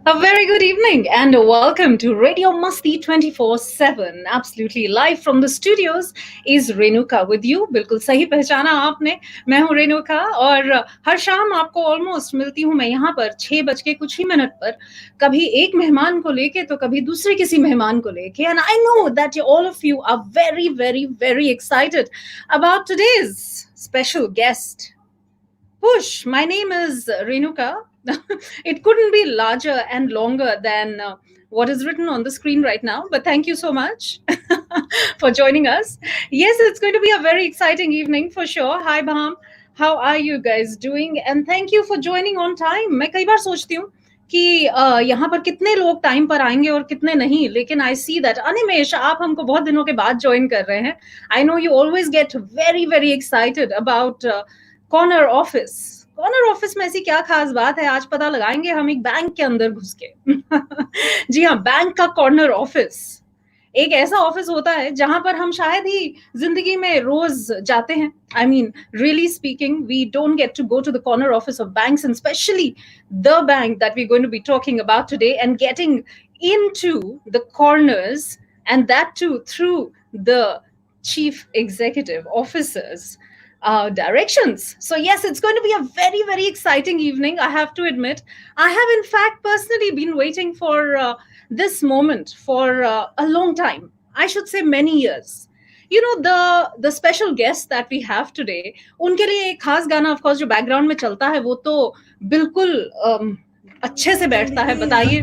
A very good evening and welcome to Radio Masti 24/7. Absolutely live from the studios is Renuka with you. बिल्कुल सही पहचाना आपने. मैं हूँ रेणुका और हर शाम आपको ऑलमोस्ट मिलती हूँ मैं यहाँ पर 6 बज के कुछ ही मिनट पर. कभी एक मेहमान को लेके तो कभी दूसरे किसी मेहमान को लेके. And I know that all of you are very, very, very excited about today's special guest. Push, my name is Renuka. It couldn't be larger and longer than what is written on the screen right now, but thank you so much for joining us. Yes, it's going to be a very exciting evening for sure. Hi, Baham. How are you guys doing? And thank you for joining on time. मैं कई बार सोचती हूँ कि यहाँ पर कितने लोग time पर आएंगे और कितने नहीं, लेकिन आई सी दैट अनिमेश आप हमको बहुत दिनों के बाद ज्वाइन कर रहे हैं. I know you always get very very excited about corner office में ऐसी क्या खास बात है, आज पता लगाएंगे हम एक बैंक के अंदर घुस के. जी हाँ, बैंक का कॉर्नर ऑफिस एक ऐसा ऑफिस होता है जहां पर हम शायद ही जिंदगी में रोज जाते हैं. I mean really speaking, we don't get to go to the corner office of banks and specially the bank that we going to be talking about today and getting into the corners and that too through the chief executive officers directions. So yes, it's going to be a very, very exciting evening, I have to admit. I have in fact personally been waiting for this moment for a long time. I should say many years. You know, the special guest that we have today, उनके लिए एक खास गाना of course जो background में चलता है वो तो बिल्कुल अच्छे से बैठता है. बताइए,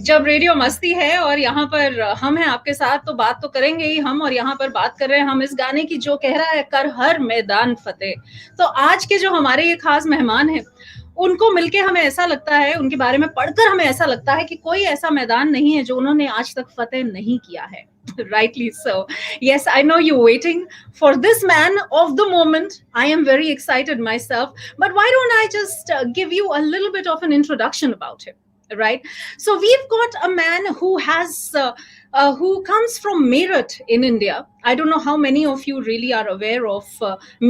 जब रेडियो मस्ती है और यहाँ पर हम हैं आपके साथ तो बात तो करेंगे ही हम. और यहाँ पर बात कर रहे हैं हम इस गाने की जो कह रहा है कर हर मैदान फतेह. तो आज के जो हमारे ये खास मेहमान हैं उनको मिलके हमें ऐसा लगता है, उनके बारे में पढ़कर हमें ऐसा लगता है कि कोई ऐसा मैदान नहीं है जो उन्होंने आज तक फतेह नहीं किया है. Rightly so. Yes, I know you're waiting for this man of the moment. I am very excited myself. But why don't I just give you a little bit of an introduction about him? Right. So we've got a man who has who comes from Meerut in India. I don't know how many of you really are aware of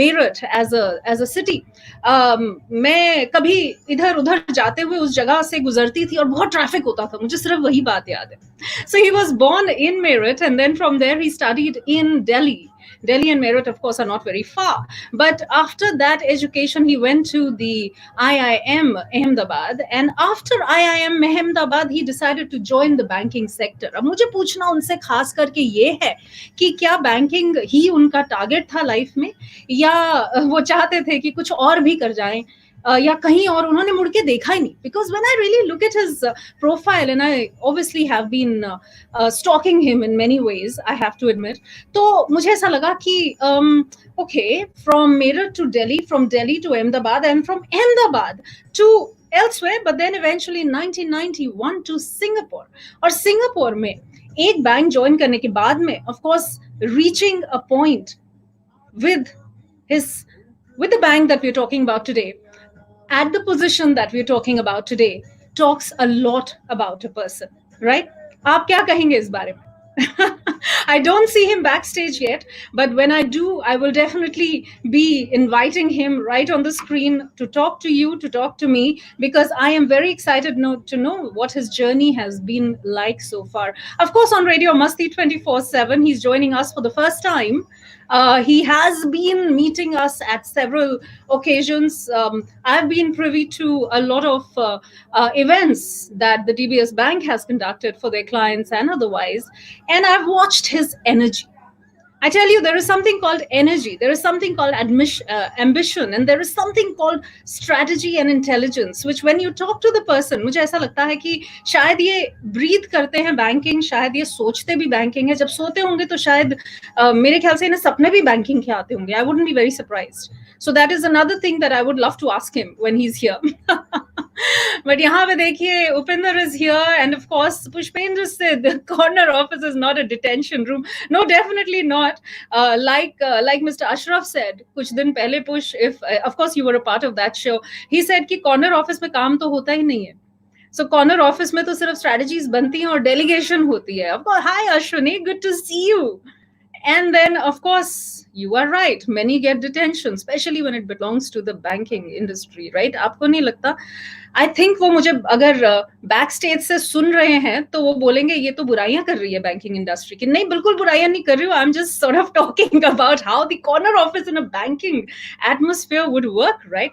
Meerut as a city. मैं कभी इधर उधर जाते हुए उस जगह से गुजरती थी और बहुत ट्रैफिक होता था, मुझे सिर्फ वही बात याद है. So he was born in Meerut and then from there he studied in Delhi. Delhi and Meerut, of course, are not very far. But after that education, he went to the IIM Ahmedabad. And after IIM Ahmedabad, he decided to join the banking sector. अब मुझे पूछना उनसे खास करके ये है कि क्या बैंकिंग ही उनका टारगेट था लाइफ में, या वो चाहते थे कि कुछ और भी कर जाएं, या कहीं और उन्होंने मुड़ के देखा ही नहीं. Because when I really look at his profile and I obviously have been stalking him in many ways, I have to admit, तो मुझे ऐसा लगा कि okay, from Meerut to Delhi, from Delhi to Ahmedabad and from Ahmedabad to elsewhere, but then eventually in 1991 to Singapore. और Singapore में एक bank join करने के बाद में of course reaching a point with the bank that we're talking about today, at the position that we're talking about today, talks a lot about a person, right? आप क्या कहेंगे इस बारे में? I don't see him backstage yet, but when I do, I will definitely be inviting him right on the screen to talk to you, to talk to me, because I am very excited to know what his journey has been like so far. Of course, on Radio Masti 24/7, he's joining us for the first time. He has been meeting us at several occasions. I've been privy to a lot of events that the DBS bank has conducted for their clients and otherwise, and I've watched his energy. I tell you, there is something called energy, there is something called ambition, and there is something called strategy and intelligence, which when you talk to the person, मुझे ऐसा लगता है कि शायद ये breathe करते हैं banking, शायद ये सोचते भी बैंकिंग है. जब सोते होंगे तो शायद मेरे ख्याल से इन्हें सपने भी बैंकिंग के आते होंगे. I wouldn't be very surprised. So that is another thing that I would love to ask him when he's here. But यहाँ पे देखिए, Upinder is here, and of course Pushpendra said the corner office is not a detention room. No, definitely not. Like Mr. Ashraf said कुछ दिन पहले, Push, if of course you were a part of that show, he said कि corner office में काम तो होता ही नहीं है. So corner office में तो सिर्फ strategies बनती हैं और delegation होती है. Of course, hi Ashwini, good to see you. And then, of course, you are right. Many get detention, especially when it belongs to the banking industry, right? आपको नहीं लगता? I think वो मुझे अगर बैक स्टेज से सुन रहे हैं तो वो बोलेंगे ये तो बुराइयां कर रही है बैंकिंग इंडस्ट्री की. नहीं, बिल्कुल बुराइयां नहीं कर रही हूँ. I'm just sort of talking about how the corner office in a banking atmosphere would work, right?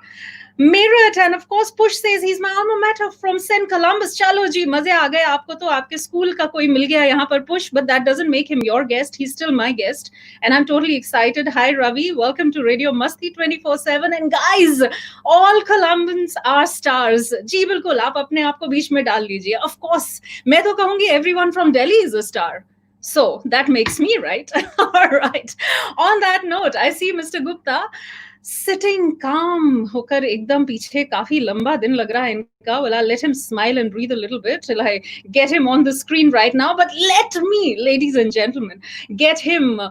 Meerut, and of course Push says he's my alma mater from St. Columbus. चलो जी, मजे आ गए आपको तो आपके स्कूल का कोई मिल गया यहाँ पर Push, but that doesn't make him your guest. He's still my guest, and I'm totally excited. Hi Ravi, welcome to Radio Masti 24/7. And guys, all Columbans are stars. जी बिल्कुल, आप अपने आप को बीच में डाल लीजिए. Of course, मैं तो कहूँगी everyone from Delhi is a star. So that makes me right. All right. On that note, I see Mr. Gupta sitting calm होकर एकदम पीछे. काफी लंबा दिन लग रहा है इनका. Well, I'll let him smile and breathe a little bit till I get him on the screen right now. But let me, ladies and gentlemen, get him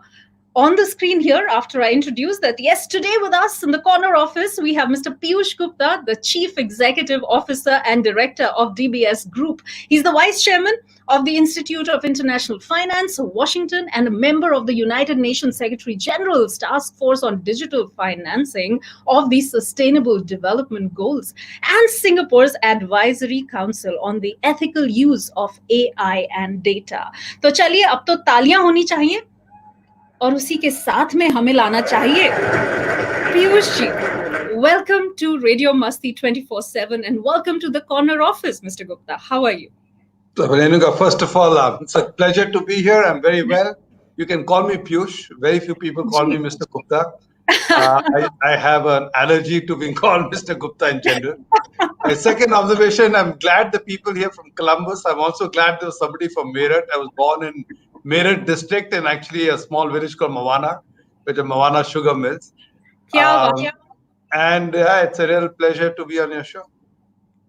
on the screen here after I introduce that. Yes, today with us in the corner office, we have Mr. Piyush Gupta, the Chief Executive Officer and Director of DBS Group. He's the Vice Chairman of the Institute of International Finance, Washington, and a member of the United Nations Secretary General's Task Force on Digital Financing of the Sustainable Development Goals, and Singapore's Advisory Council on the Ethical Use of AI and Data. तो चलिए, अब तो तालियां होनी चाहिए और उसी के साथ में हमें लाना चाहिए Piyush ji. Welcome to Radio Masti 24/7 and welcome to the corner office, Mr. Gupta. How are you? Renuka, first of all, it's a pleasure to be here. I'm very well. You can call me Piyush. Very few people call me Mr. Gupta. I have an allergy to being called Mr. Gupta in general. My second observation, I'm glad the people here from Columbus. I'm also glad there was somebody from Meerut. I was born in Meerut district and actually a small village called Mawana, which are Mawana Sugar Mills. And it's a real pleasure to be on your show.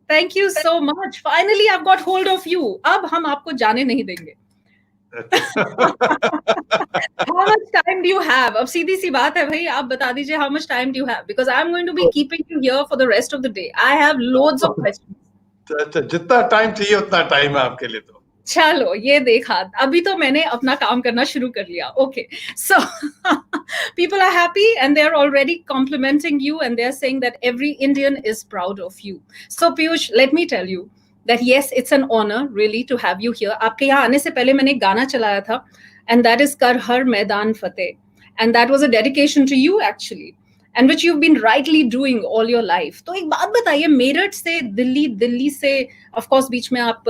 Thank you so much. Finally, I've got hold of you. अब हम आपको जाने नहीं देंगे. How much time do you have? अब सीधी सी बात है भाई, आप बता दीजिए how much time do you have? Because I'm going to be keeping you here for the rest of the day. I have loads of questions. जितना time चाहिए उतना टाइम है आपके लिए. तो चलो ये देखा, अभी तो मैंने अपना काम करना शुरू कर लिया. Okay, so people are happy and they're already complimenting you and they're saying that every Indian is proud of you. So Piyush, let me tell you that yes, it's an honor really to have you here. आपके यहाँ आने से पहले मैंने एक गाना चलाया था and that is कर हर मैदान फतेह, and that was a dedication to you actually, and which you've been rightly doing all your life. तो एक बात बताइए, मेरठ से दिल्ली, दिल्ली से of course बीच में आप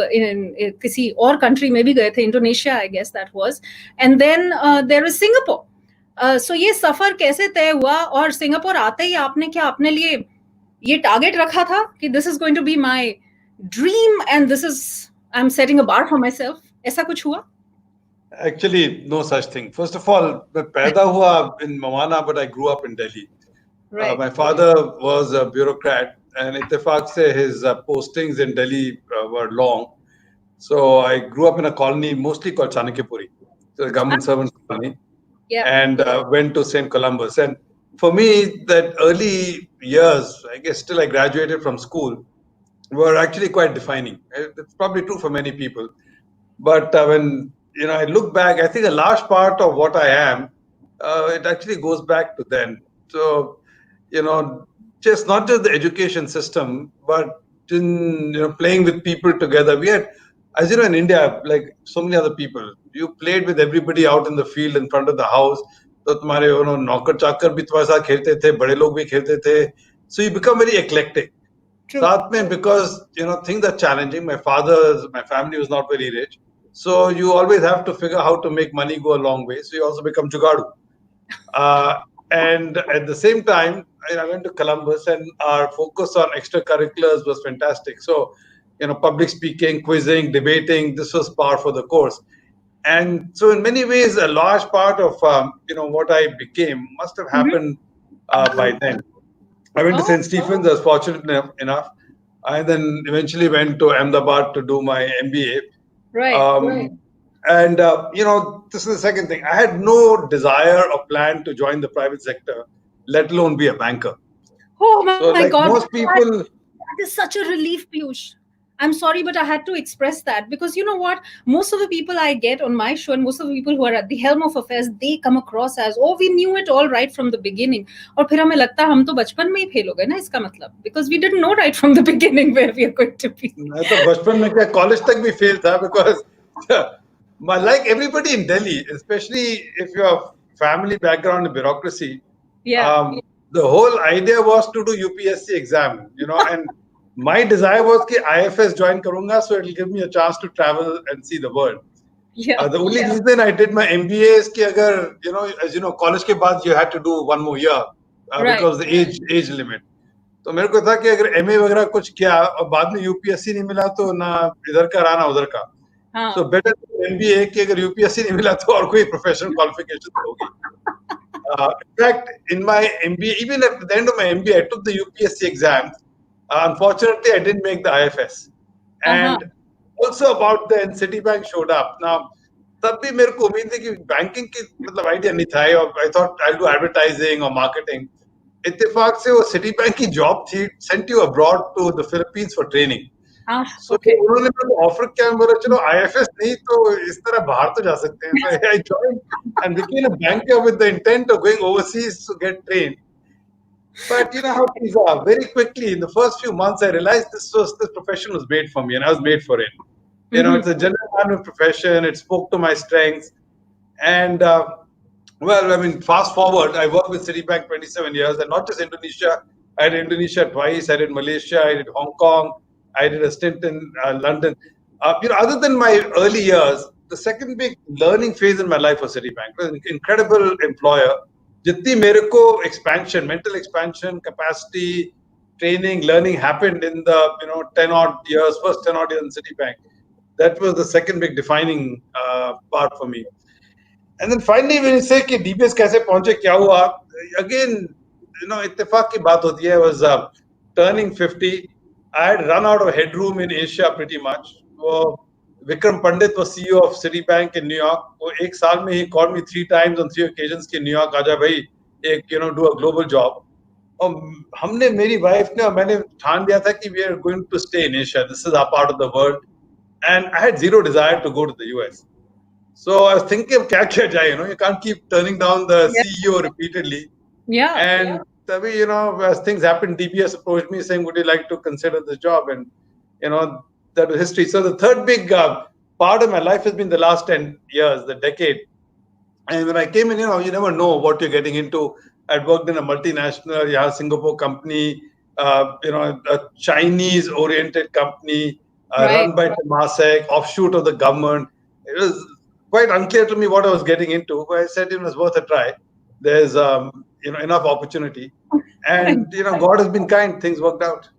किसी और country में भी गए थे, Indonesia I guess that was, and then there is Singapore. So ये सफर कैसे तय हुआ और सिंगापुर आते ही आपने क्या अपने लिए ये टारगेट रखा था कि this is going to be my dream and this is I'm setting a bar for myself? ऐसा कुछ हुआ? Actually, no such thing. First of all, मैं पैदा हुआ in Mawana, but I grew up in Delhi. Right. My father was a bureaucrat, and ittifaq se his postings in Delhi were long. So I grew up in a colony mostly called Chanakyapuri, so a government servants colony, and went to St. Columbus. And for me, that early years, I guess till I graduated from school, were actually quite defining. It's probably true for many people. But when I look back, I think a large part of what I am, it actually goes back to then. So, just not just the education system, but in playing with people together. We had, as you know, in India, like so many other people, you played with everybody out in the field in front of the house. So तुम्हारे नौकर चाकर भी तुम्हारे साथ खेलते थे, बड़े लोग भी खेलते थे. So you become very eclectic. साथ में, because things are challenging. My family was not very rich, so you always have to figure how to make money go a long way. So you also become jugadu. And at the same time, I went to Columbus, and our focus on extracurriculars was fantastic. So, public speaking, quizzing, debating, this was par for the course. And so in many ways, a large part of, what I became must have happened by then. I went to St. Stephen's. I was fortunate enough. I then eventually went to Ahmedabad to do my MBA. Right. And, this is the second thing. I had no desire or plan to join the private sector, let alone be a banker. Oh my God. Most people... That is such a relief, Piyush. I'm sorry, but I had to express that because you know what? Most of the people I get on my show and most of the people who are at the helm of affairs, they come across as, oh, we knew it all right from the beginning. और फिर हमें लगता है हम तो बचपन में ही fail हो गए ना इसका मतलब, because we didn't know right from the beginning where we are going to be. मैं तो बचपन में क्या कॉलेज तक भी फेल था because like everybody in Delhi, especially if you have family background in bureaucracy, the whole idea was to do UPSC exam, and my desire was कि IFS join करूंगा, so it will give me a chance to travel and see the world. The only reason I did my MBA is कि अगर, as you know, college के बाद you had to do one more year because the age limit. तो मेरे को था कि अगर MA वगैरह कुछ किया और बाद में UPSC नहीं मिला तो ना इधर का रहा ना उधर का. So better MBA कि अगर UPSC नहीं मिला तो और कोई professional qualification होगी. In fact, in my MBA, even at the end of my MBA, I took the UPSC exams. Unfortunately, I didn't make the IFS. And also about then, Citibank showed up. Now, तब भी मेरे को उम्मीद थी कि banking की मतलब idea नहीं था और I thought I'll do advertising or marketing. इत्तेफाक से वो सिटी बैंक की जॉब थी, sent you abroad to the Philippines for training. So उन्होंने मेरे को ऑफर किया, बोला चलो IFS नहीं तो इस तरह बाहर तो जा सकते हैं. So I joined and became a banker with the intent of going overseas to get trained. But you know how things are. Very quickly, in the first few months, I realized this profession was made for me, and I was made for it. It's a general management profession. It spoke to my strengths, and well, I mean, fast forward, I worked with Citibank 27 years, and not just Indonesia. I did Indonesia twice. I did Malaysia. I did Hong Kong. I did a stint in London. Other than my early years, the second big learning phase in my life was Citibank. It was an incredible employer. जितनी मेरे को expansion, mental expansion, capacity, training, learning happened in the 10 odd years, first 10 odd years in Citibank. That was the second big defining part for me. And then finally, when you say कि DBS कैसे पहुंचे, क्या हुआ? Again, इत्तेफाक की बात होती है. I was turning 50. I had run out of headroom in Asia pretty much. Vikram Pandit was CEO of Citibank in New York. वो एक साल में he called me 3 times on 3 occasions कि New York आजा भाई, एक do a global job. और हमने, मेरी wife ने और मैंने ठान लिया था कि we are going to stay in Asia. This is our part of the world. And I had zero desire to go to the US. So I was thinking of क्या किया जाए, you can't keep turning down the CEO repeatedly. And as things happened, DBS approached me saying, would you like to consider this job? And, that was history. So the third big part of my life has been the last 10 years, the decade. And when I came in, you never know what you're getting into. I'd worked in a multinational, Singapore company, a Chinese-oriented company run by Temasek, offshoot of the government. It was quite unclear to me what I was getting into, but I said it was worth a try. There's enough opportunity, and God has been kind. Things worked out.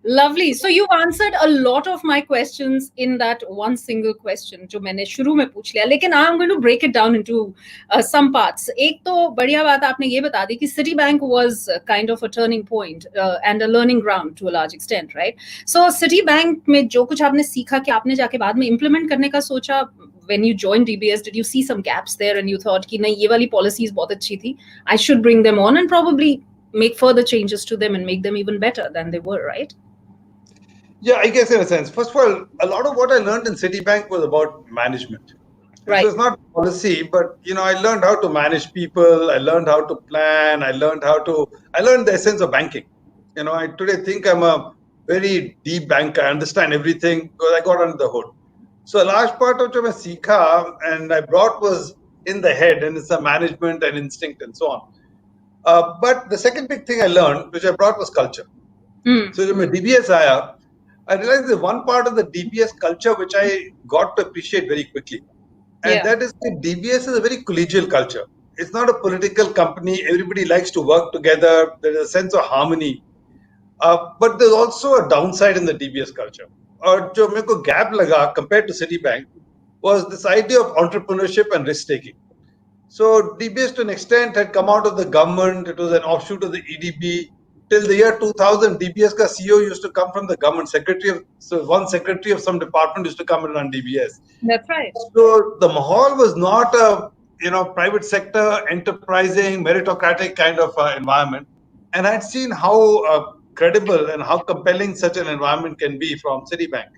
Lovely. So you've answered a lot of my questions in that one single question जो मैंने शुरू में पूछ लिया, लेकिन I'm going to break it down into some parts. एक तो बढ़िया बात आपने ये बता दी कि Citibank was kind of a turning point and a learning ground to a large extent, right? So Citibank में जो कुछ आपने सीखा कि आपने जाके बाद में implement करने का सोचा, when you joined DBS, did you see some gaps there and you thought कि नहीं ये वाली policies बहुत अच्छी थी, I should bring them on and probably make further changes to them and make them even better than they were, right? Yeah, I guess in a sense. First of all, a lot of what I learned in Citibank was about management. Right. It was not policy, but I learned how to manage people. I learned how to plan. I learned the essence of banking. I today think I'm a very deep banker. I understand everything because I got under the hood. So a large part of what I सीखा and I brought was in the head, and it's a management and instinct and so on. But the second big thing I learned, which I brought, was culture. So when DBS आया, I realized there's one part of the DBS culture which I got to appreciate very quickly. And that is that DBS is a very collegial culture. It's not a political company. Everybody likes to work together. There's a sense of harmony. But there's also a downside in the DBS culture. और जो मेरे को gap लगा compared to Citibank was this idea of entrepreneurship and risk taking. So DBS to an extent had come out of the government. It was an offshoot of the EDB. Till the year 2000, DBS ka CEO used to come from the government. One secretary of some department used to come and run DBS. That's right. So the mahal was not a private sector, enterprising, meritocratic kind of environment. And I'd seen how credible and how compelling such an environment can be from Citibank.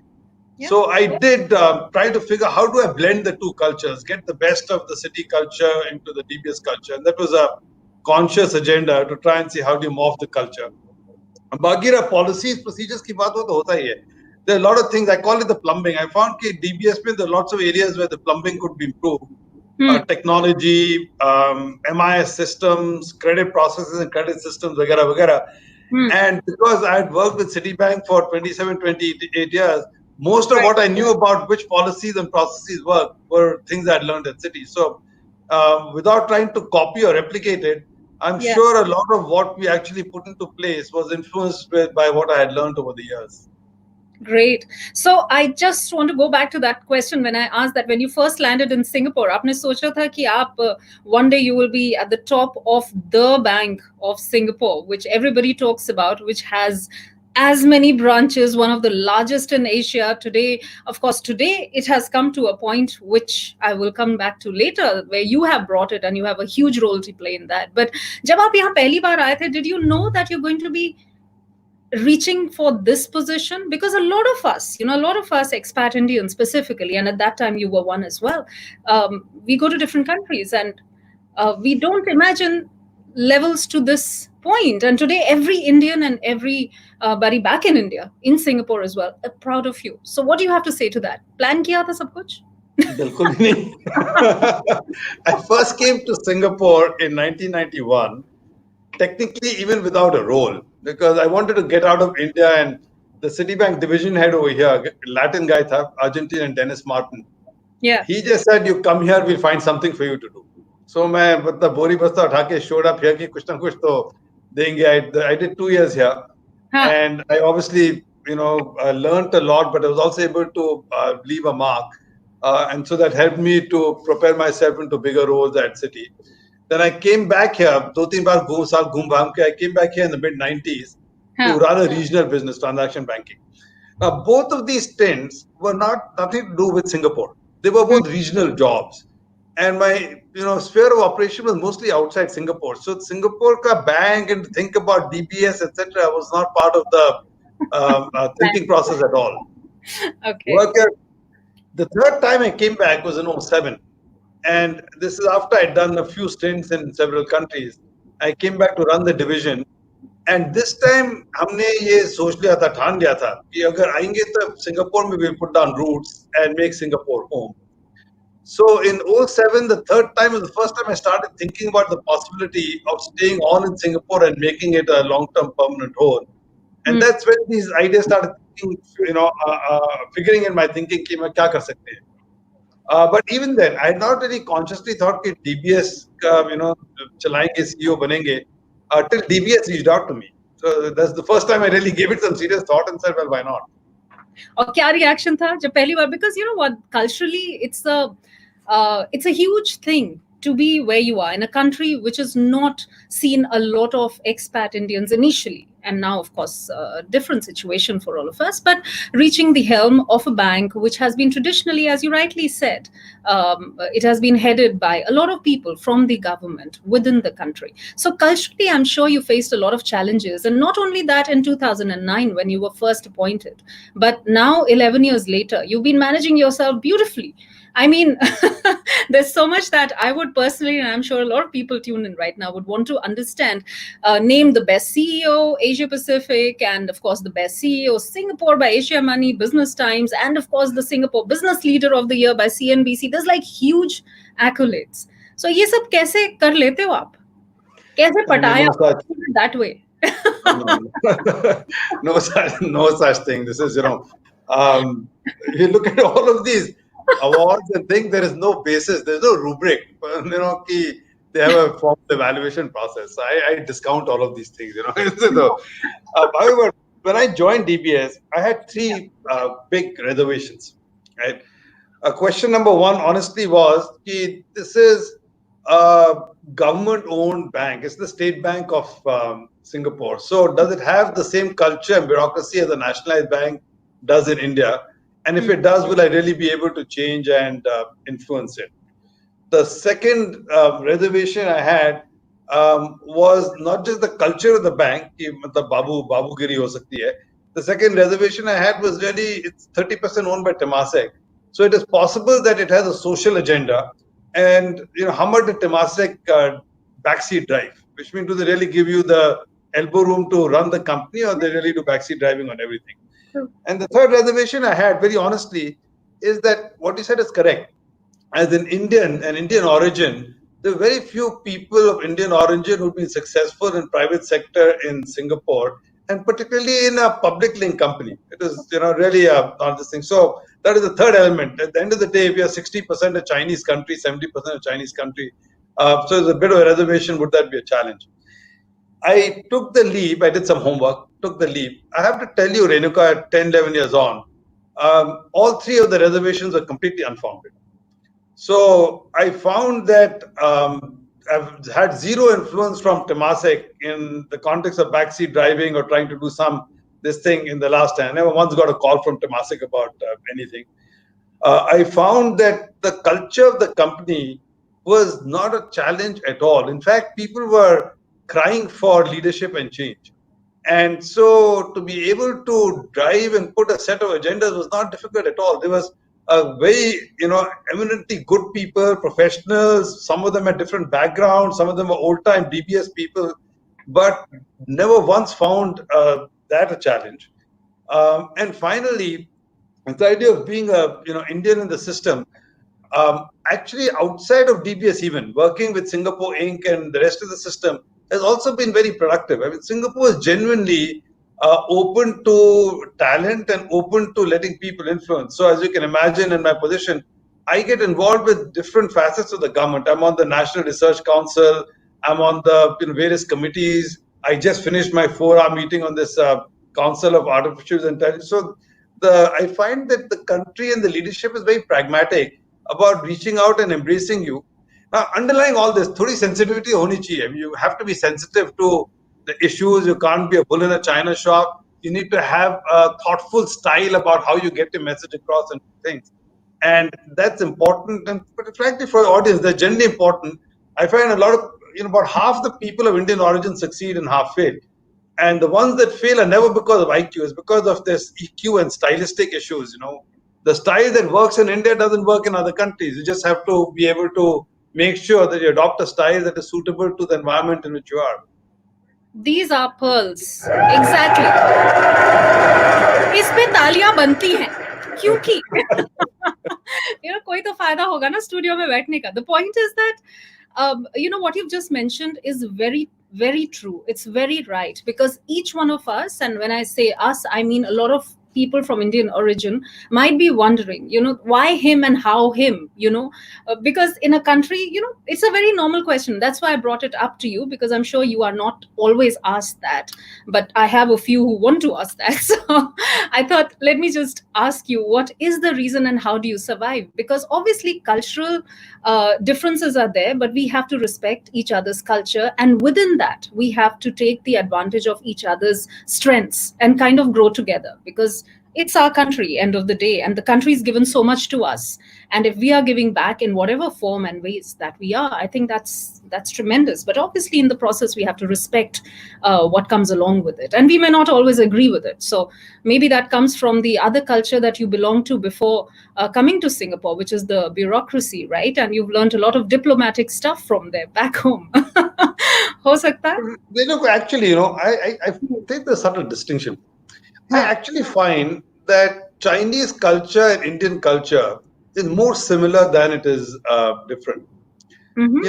So I did try to figure how do I blend the two cultures, get the best of the city culture into the DBS culture. And that was a conscious agenda to try and see how do you morph the culture. बाकी रहा policies, procedures की बात हो तो होता ही है. There are a lot of things, I call it the plumbing. I found that DBS में there are lots of areas where the plumbing could be improved. Technology, MIS systems, credit processes and credit systems, वगैरह वगैरह. And because I had worked with Citibank for 27, 28 years, most of what I knew about which policies and processes were things I'd learned at Citi. So without trying to copy or replicate it, I'm sure a lot of what we actually put into place was influenced by what I had learned over the years. Great. So I just want to go back to that question when I asked that when you first landed in Singapore, आपने सोचा था कि आप one day you will be at the top of the Bank of Singapore, which everybody talks about, which has as many branches, one of the largest in Asia today. Of course, today it has come to a point which I will come back to later, where you have brought it and you have a huge role to play in that. But जब आप यहाँ पहली बार आए थे, did you know that you're going to be reaching for this position? Because a lot of us expat Indians specifically, and at that time you were one as well, we go to different countries and we don't imagine levels to this point. And today every Indian and every buddy back in India, in Singapore as well, are proud of you. So what do you have to say to that? Plan kiya tha sab kuch? बिल्कुल नहीं. I first came to Singapore in 1991, technically even without a role, because I wanted to get out of India, and the Citibank division head over here, Latin guy tha, Argentinian Dennis Martin. Yeah. He just said, you come here, we'll find something for you to do. So मैं मतलब बोरी बस्ता उठा के showed up here कि कुछ ना कुछ तो देंगे. I did 2 years here, and I obviously learned a lot, but I was also able to leave a mark, and so that helped me to prepare myself into bigger roles at Citi. Then I came back here. 2-3 बार घूम भाम के I came back here in the mid 90s to run a regional business, transaction banking. Now both of these stints were nothing to do with Singapore. They were both regional jobs, and my sphere of operation was mostly outside Singapore. So Singapore ka bank and think about DBS etc. was not part of the thinking process at all. Okay. The third time I came back was in 2007. And this is after I'd done a few stints in several countries. I came back to run the division. And this time, हमने ये सोच लिया था, ठान लिया था कि अगर आएंगे तो Singapore में we'll put down roots and make Singapore home. So in 2007, the third time was the first time I started thinking about the possibility of staying on in Singapore and making it a long-term permanent home. And that's when these ideas started thinking, figuring in my thinking कि मैं क्या कर सकते हैं. But even then, I had not really consciously thought that DBS, चलाएंगे CEO बनेंगे, till DBS reached out to me. So that's the first time I really gave it some serious thought and said, well, why not? और क्या reaction था जब पहली बार? Because you know what, culturally, it's a huge thing to be where you are in a country which has not seen a lot of expat Indians initially. And now, of course, a different situation for all of us. But reaching the helm of a bank, which has been traditionally, as you rightly said, it has been headed by a lot of people from the government within the country. So culturally, I'm sure you faced a lot of challenges. And not only that in 2009, when you were first appointed, but now 11 years later, you've been managing yourself beautifully. I mean, there's so much that I would personally, and I'm sure a lot of people tune in right now, would want to understand. Name the best CEO, Asia Pacific, and of course, the best CEO, Singapore by Asia Money, Business Times, and of course, the Singapore Business Leader of the Year by CNBC. There's like huge accolades. So, ये सब कैसे कर लेते हो आप? कैसे पटाया that way? No such thing. This is, if you look at all of these awards and think, there is no basis, there's no rubric, they have a formal evaluation process. I discount all of these things, However, when I joined DBS, I had 3 big reservations, right? Question number 1, honestly, was this is a government-owned bank. It's the State Bank of Singapore. So does it have the same culture and bureaucracy as a nationalized bank does in India? And if it does, will I really be able to change and influence it? The second reservation I had was not just the culture of the bank, कि मतलब babugiri ho sakti hai. The second reservation I had was really it's 30% owned by Temasek. So it is possible that it has a social agenda. And how much did Temasek backseat drive? Which means do they really give you the elbow room to run the company, or they really do backseat driving on everything? And the third reservation I had, very honestly, is that what you said is correct. As an Indian origin, there are very few people of Indian origin who've been successful in private sector in Singapore, and particularly in a public link company. It is, really not this thing. So that is the third element. At the end of the day, we are 60% a Chinese country, 70% a Chinese country. So there's a bit of a reservation. Would that be a challenge? I took the leap. I did some homework, took the leap. I have to tell you, Renuka, at 10, 11 years on, all three of the reservations are completely unfounded. So I found that I've had zero influence from Temasek in the context of backseat driving or trying to do this thing in the last time. I never once got a call from Temasek about anything. I found that the culture of the company was not a challenge at all. In fact, people were crying for leadership and change. And so to be able to drive and put a set of agendas was not difficult at all. There was a very, eminently good people, professionals. Some of them had different backgrounds. Some of them were old-time DBS people, but never once found that a challenge. And finally, the idea of being a Indian in the system, actually outside of DBS, even working with Singapore Inc. and the rest of the system has also been very productive. I mean, Singapore is genuinely open to talent and open to letting people influence. So as you can imagine, in my position, I get involved with different facets of the government. I'm on the National Research Council. I'm on the various committees. I just finished my 4-hour meeting on this Council of Artificial Intelligence. So I find that the country and the leadership is very pragmatic about reaching out and embracing you. Now, underlying all this, thodi sensitivity honi chahiye. I mean, you have to be sensitive to the issues. You can't be a bull in a china shop. You need to have a thoughtful style about how you get your message across and things. And that's important. And but frankly, for the audience, they're generally important. I find a lot of, about half the people of Indian origin succeed and half fail. And the ones that fail are never because of IQ, it's because of this EQ and stylistic issues. The style that works in India doesn't work in other countries. You just have to be able to make sure that you adopt a style that is suitable to the environment in which you are. These are pearls. Exactly. इस पे तालियां बनती हैं क्योंकि कोई तो फायदा होगा ना स्टूडियो में बैठने का. The point is that what you've just mentioned is very, very true. It's very right, because each one of us, and when I say us, I mean a lot of people from Indian origin, might be wondering, why him and how him, because in a country, it's a very normal question. That's why I brought it up to you, because I'm sure you are not always asked that, but I have a few who want to ask that. So I thought, let me just ask you, what is the reason and how do you survive? Because obviously cultural differences are there, but we have to respect each other's culture. And within that, we have to take the advantage of each other's strengths and kind of grow together, because it's our country, end of the day, and the country's given so much to us. And if we are giving back in whatever form and ways that we are, I think that's tremendous. But obviously in the process, we have to respect what comes along with it. And we may not always agree with it. So maybe that comes from the other culture that you belong to before coming to Singapore, which is the bureaucracy, right? And you've learned a lot of diplomatic stuff from there back home. Ho sakta hai? Actually, I take the subtle distinction. I actually find that Chinese culture and Indian culture is more similar than it is different. Mm-hmm.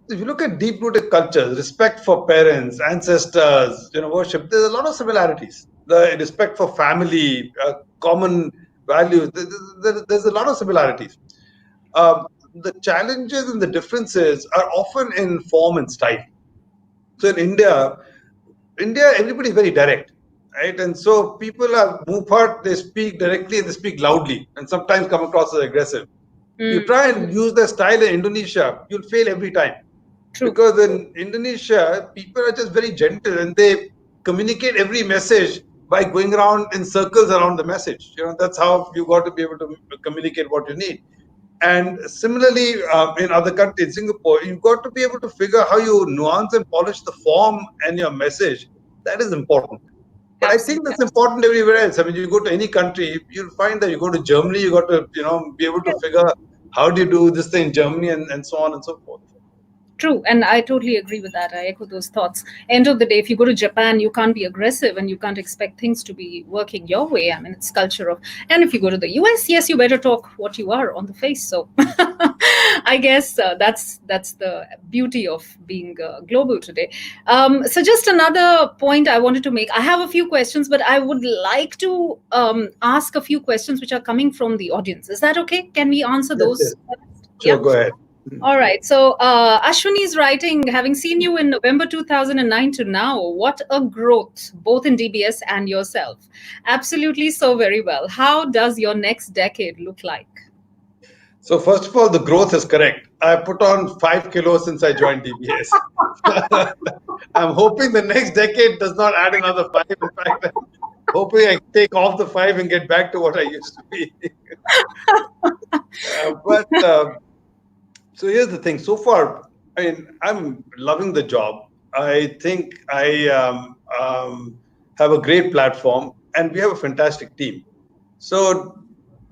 If you look at deep-rooted cultures, respect for parents, ancestors, worship, there's a lot of similarities. The respect for family, common values, there's a lot of similarities. The challenges and the differences are often in form and style. So in India, everybody is very direct. Right? And so people are Mufat, they speak directly and they speak loudly and sometimes come across as aggressive. You try and use the style in Indonesia, you'll fail every time. True. Because in Indonesia, people are just very gentle and they communicate every message by going around in circles around the message. That's how you got to be able to communicate what you need. And similarly, in other countries, Singapore, you've got to be able to figure how you nuance and polish the form and your message. That is important. But I think Absolutely. that's important everywhere else. I mean, you go to any country, you'll find that you go to Germany, you got to, be able to figure how do you do this thing in Germany and so on and so forth. True, and I totally agree with that. I echo those thoughts. End of the day, if you go to Japan, you can't be aggressive and you can't expect things to be working your way. I mean, it's culture of. And if you go to the US, yes, you better talk what you are on the face. So, I guess that's the beauty of being global today. So, just another point I wanted to make. I have a few questions, but I would like to ask a few questions which are coming from the audience. Is that okay? Can we answer Yes, yes. those? Sure, Yeah. go ahead. All right. So Ashwini is writing, having seen you in November 2009 to now, what a growth, both in DBS and yourself. Absolutely so very well. How does your next decade look like? So first of all, the growth is correct. I put on 5 kilos since I joined DBS. I'm hoping the next decade does not add another 5. In fact, I'm hoping I take off the 5 and get back to what I used to be. But so here's the thing. So far, I mean, I'm loving the job. I think I have a great platform, and we have a fantastic team. So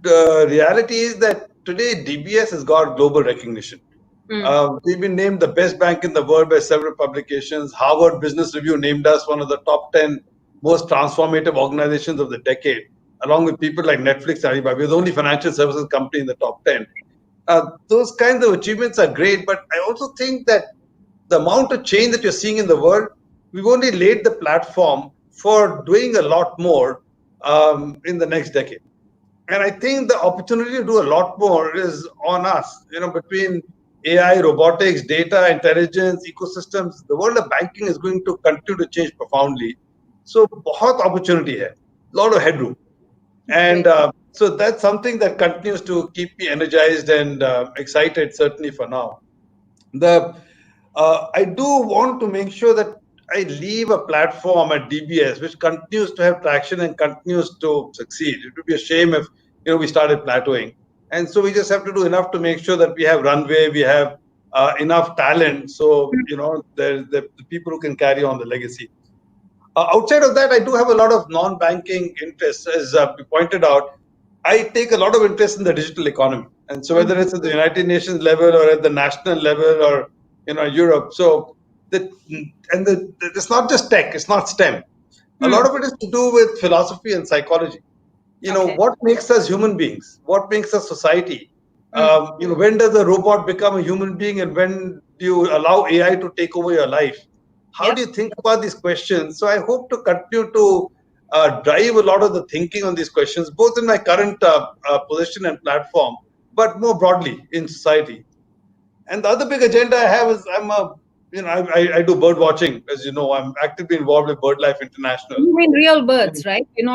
the reality is that today DBS has got global recognition. We've been named the best bank in the world by several publications. Harvard Business Review named us one of the top 10 most transformative organizations of the decade, along with people like Netflix and Alibaba. We're the only financial services company in the top 10. Those kinds of achievements are great, but I also think that the amount of change that you're seeing in the world, we've only laid the platform for doing a lot more in the next decade. And I think the opportunity to do a lot more is on us, between AI, robotics, data, intelligence, ecosystems. The world of banking is going to continue to change profoundly. So, बहुत opportunity hai, a lot of headroom. And so that's something that continues to keep me energized and excited, certainly for now. I do want to make sure that I leave a platform at DBS which continues to have traction and continues to succeed. It would be a shame if we started plateauing. And so we just have to do enough to make sure that we have runway, we have enough talent, so the people who can carry on the legacy. Outside of that, I do have a lot of non-banking interests, as you pointed out. I take a lot of interest in the digital economy, and so whether it's at the United Nations level or at the national level or Europe, so it's not just tech, it's not STEM. A lot of it is to do with philosophy and psychology. What makes us human beings? What makes us society? When does a robot become a human being, and when do you allow AI to take over your life? How do you think about these questions? So I hope to continue to drive a lot of the thinking on these questions, both in my current position and platform, but more broadly in society. And the other big agenda I have is I do bird watching, as you know. I'm actively involved with BirdLife International. You mean real birds, right? We're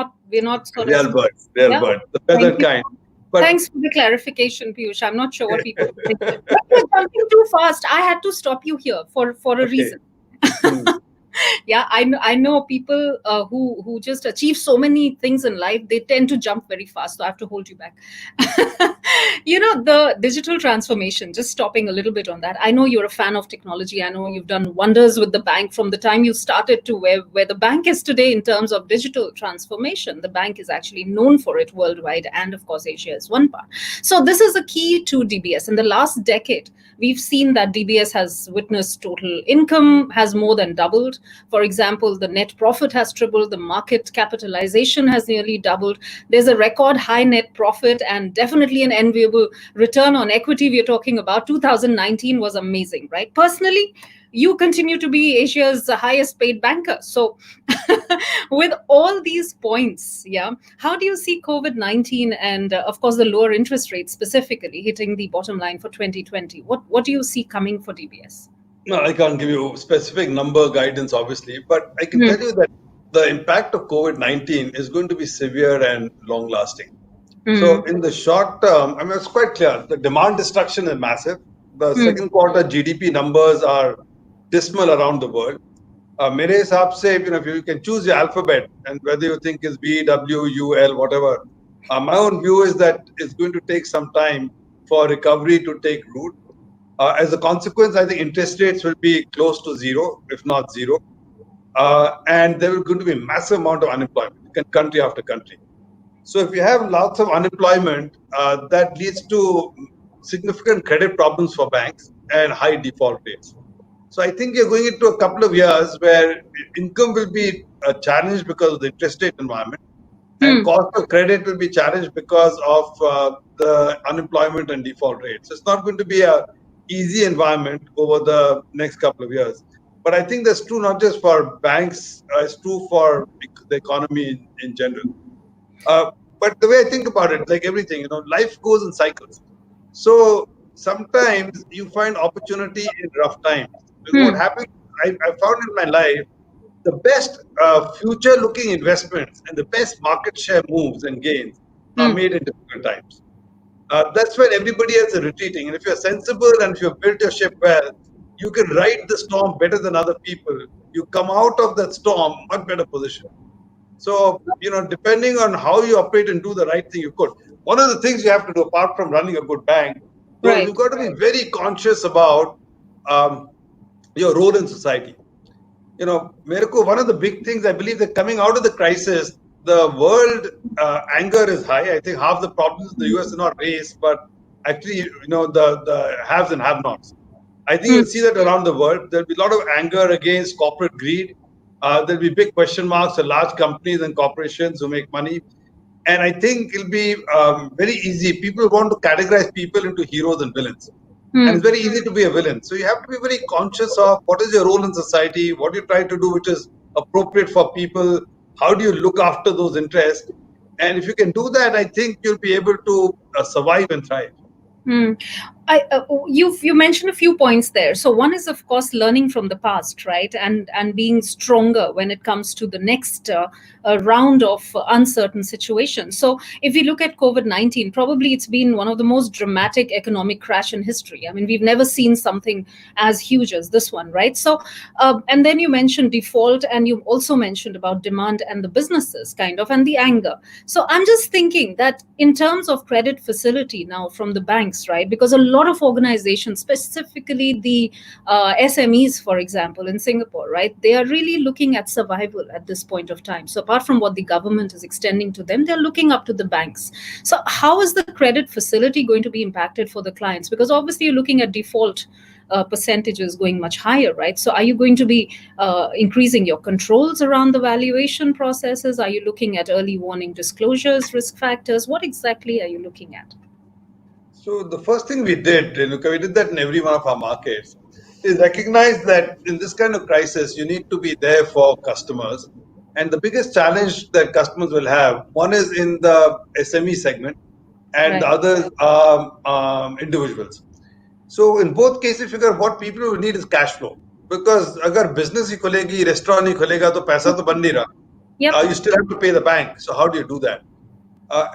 not sort real of birds, the feathered kind. But thanks for the clarification, Piyush. I'm not sure what people think. But you're jumping too fast. I had to stop you here for a reason. Yeah, I know people who just achieve so many things in life. They tend to jump very fast, so I have to hold you back. The digital transformation, just stopping a little bit on that. I know you're a fan of technology. I know you've done wonders with the bank from the time you started to where the bank is today in terms of digital transformation. The bank is actually known for it worldwide, and of course Asia is one part. So this is a key to DBS. In the last decade, we've seen that DBS has witnessed total income has more than doubled. For example, the net profit has tripled, the market capitalization has nearly doubled. There's a record high net profit and definitely an enviable return on equity. We're talking about 2019 was amazing, right? Personally, you continue to be Asia's highest paid banker. So with all these points, how do you see COVID-19 and of course the lower interest rates specifically hitting the bottom line for 2020? What do you see coming for DBS? No, I can't give you specific number guidance, obviously, but I can tell you that the impact of COVID-19 is going to be severe and long lasting. So in the short term, I mean, it's quite clear. The demand destruction is massive. The second quarter GDP numbers are dismal around the world. मेरे हिसाब से, if you can choose your alphabet and whether you think it's B, W, U, L, whatever, my own view is that it's going to take some time for recovery to take root. As a consequence, I think interest rates will be close to zero, if not zero. And there will going to be a massive amount of unemployment in country after country. So if you have lots of unemployment, that leads to significant credit problems for banks and high default rates. So I think you're going into a couple of years where income will be challenged because of the interest rate environment, and cost of credit will be challenged because of the unemployment and default rates. It's not going to be a easy environment over the next couple of years. But I think that's true not just for banks, it's true for the economy in general. But the way I think about it, like everything, life goes in cycles. So sometimes you find opportunity in rough times. Because what happens, I found in my life, the best future-looking investments and the best market share moves and gains are made in difficult times. That's when everybody else is retreating. And if you're sensible and if you've built your ship well, you can ride the storm better than other people. You come out of that storm much better position. So, depending on how you operate and do the right thing, you could. One of the things you have to do, apart from running a good bank, though, you've got to be very conscious about your role in society. Merko, one of the big things I believe that coming out of the crisis, the world anger is high. I think half the problems in the US are not race, but actually, the haves and have-nots. I think you'll see that around the world. There'll be a lot of anger against corporate greed. There'll be big question marks for large companies and corporations who make money. And I think it'll be very easy. People want to categorize people into heroes and villains. And it's very easy to be a villain. So you have to be very conscious of what is your role in society, what you try to do which is appropriate for people, how do you look after those interests. And if you can do that, I think you'll be able to survive and thrive. You mentioned a few points there. So one is, of course, learning from the past, right, and being stronger when it comes to the next round of uncertain situations. So if we look at COVID-19, probably it's been one of the most dramatic economic crash in history. I mean, we've never seen something as huge as this one, right? So, and then you mentioned default, and you also mentioned about demand and the businesses, kind of, and the anger. So I'm just thinking that in terms of credit facility now from the banks, right, because a lot of organizations, specifically the SMEs, for example, in Singapore, right, they are really looking at survival at this point of time. So apart from what the government is extending to them, they're looking up to the banks. So how is the credit facility going to be impacted for the clients? Because obviously you're looking at default percentages going much higher, right? So are you going to be increasing your controls around the valuation processes? Are you looking at early warning disclosures, risk factors? What exactly are you looking at? So the first thing we did, Renuka, we did that in every one of our markets, is recognize that in this kind of crisis, you need to be there for customers. And the biggest challenge that customers will have, one is in the SME segment, and the other individuals. So in both cases, figure what people will need is cash flow. Because agar business hi khulegi, restaurant hi khulega, to paisa to ban nahi raha. You still have to pay the bank. So how do you do that?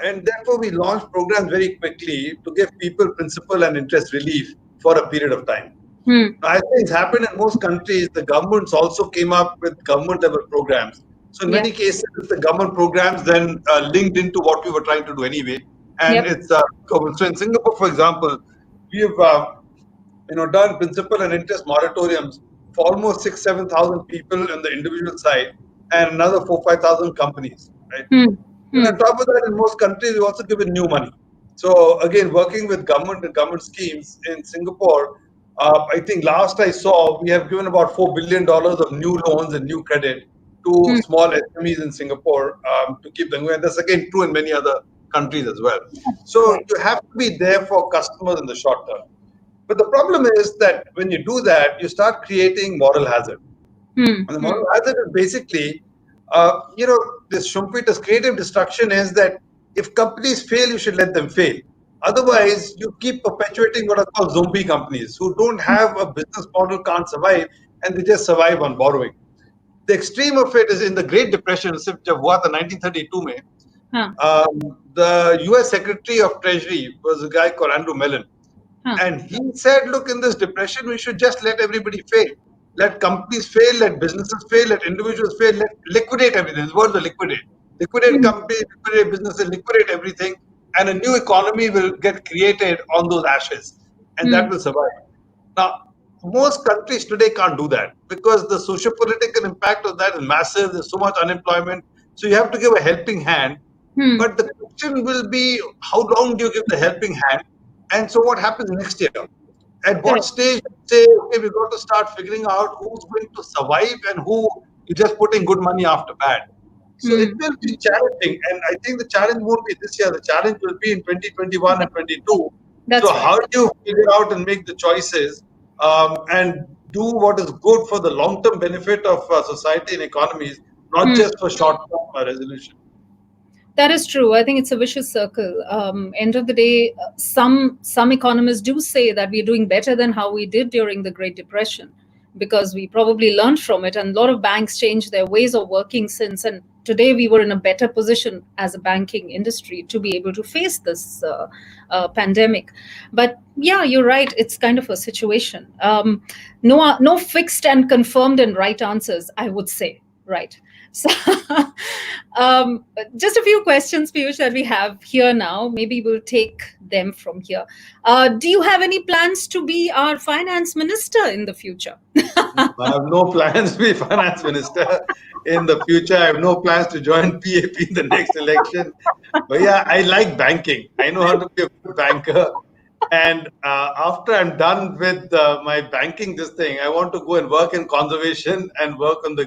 And therefore, we launched programs very quickly to give people principal and interest relief for a period of time. I think it's happened in most countries. The governments also came up with government-level programs. So in many cases, the government programs then linked into what we were trying to do anyway. And it's so in Singapore, for example, we've done principal and interest moratoriums for almost 6,000-7,000 people on the individual side, and another 4,000-5,000 companies. Right. And on top of that, in most countries, we also given new money. So again, working with government and government schemes in Singapore, I think last I saw, we have given about $4 billion of new loans and new credit to small SMEs in Singapore to keep them going. And that's again true in many other countries as well. So you have to be there for customers in the short term. But the problem is that when you do that, you start creating moral hazard. And the moral hazard is basically, this Schumpeter's creative destruction is that if companies fail, you should let them fail. Otherwise, you keep perpetuating what are called zombie companies who don't have a business model, can't survive, and they just survive on borrowing. The extreme of it is in the Great Depression, which was in 1932 mein, the US Secretary of Treasury was a guy called Andrew Mellon. And he said, look, in this depression, we should just let everybody fail. Let companies fail, let businesses fail, let individuals fail, let liquidate everything. His words are liquidate. Liquidate companies, liquidate businesses, liquidate everything, and a new economy will get created on those ashes, and that will survive. Now, most countries today can't do that because the socio-political impact of that is massive. There's so much unemployment. So you have to give a helping hand. But the question will be, how long do you give the helping hand? And so what happens next year? At what stage say, okay, we've got to start figuring out who's going to survive and who is just putting good money after bad. So it will be challenging. And I think the challenge won't be this year. The challenge will be in 2021 and 22. So how do you figure out and make the choices and do what is good for the long-term benefit of society and economies, not just for short-term resolution? That is true. I think it's a vicious circle. End of the day, some economists do say that we're doing better than how we did during the Great Depression, because we probably learned from it, and a lot of banks changed their ways of working since. And today, we were in a better position as a banking industry to be able to face this pandemic. But yeah, you're right. It's kind of a situation. No fixed and confirmed and right answers, I would say. Right. So, just a few questions, Piyush, that we have here now. Maybe we'll take them from here. Do you have any plans to be our finance minister in the future? I have no plans to be finance minister in the future. I have no plans to join PAP in the next election. But yeah, I like banking. I know how to be a good banker. And after I'm done with my banking, I want to go and work in conservation and work on the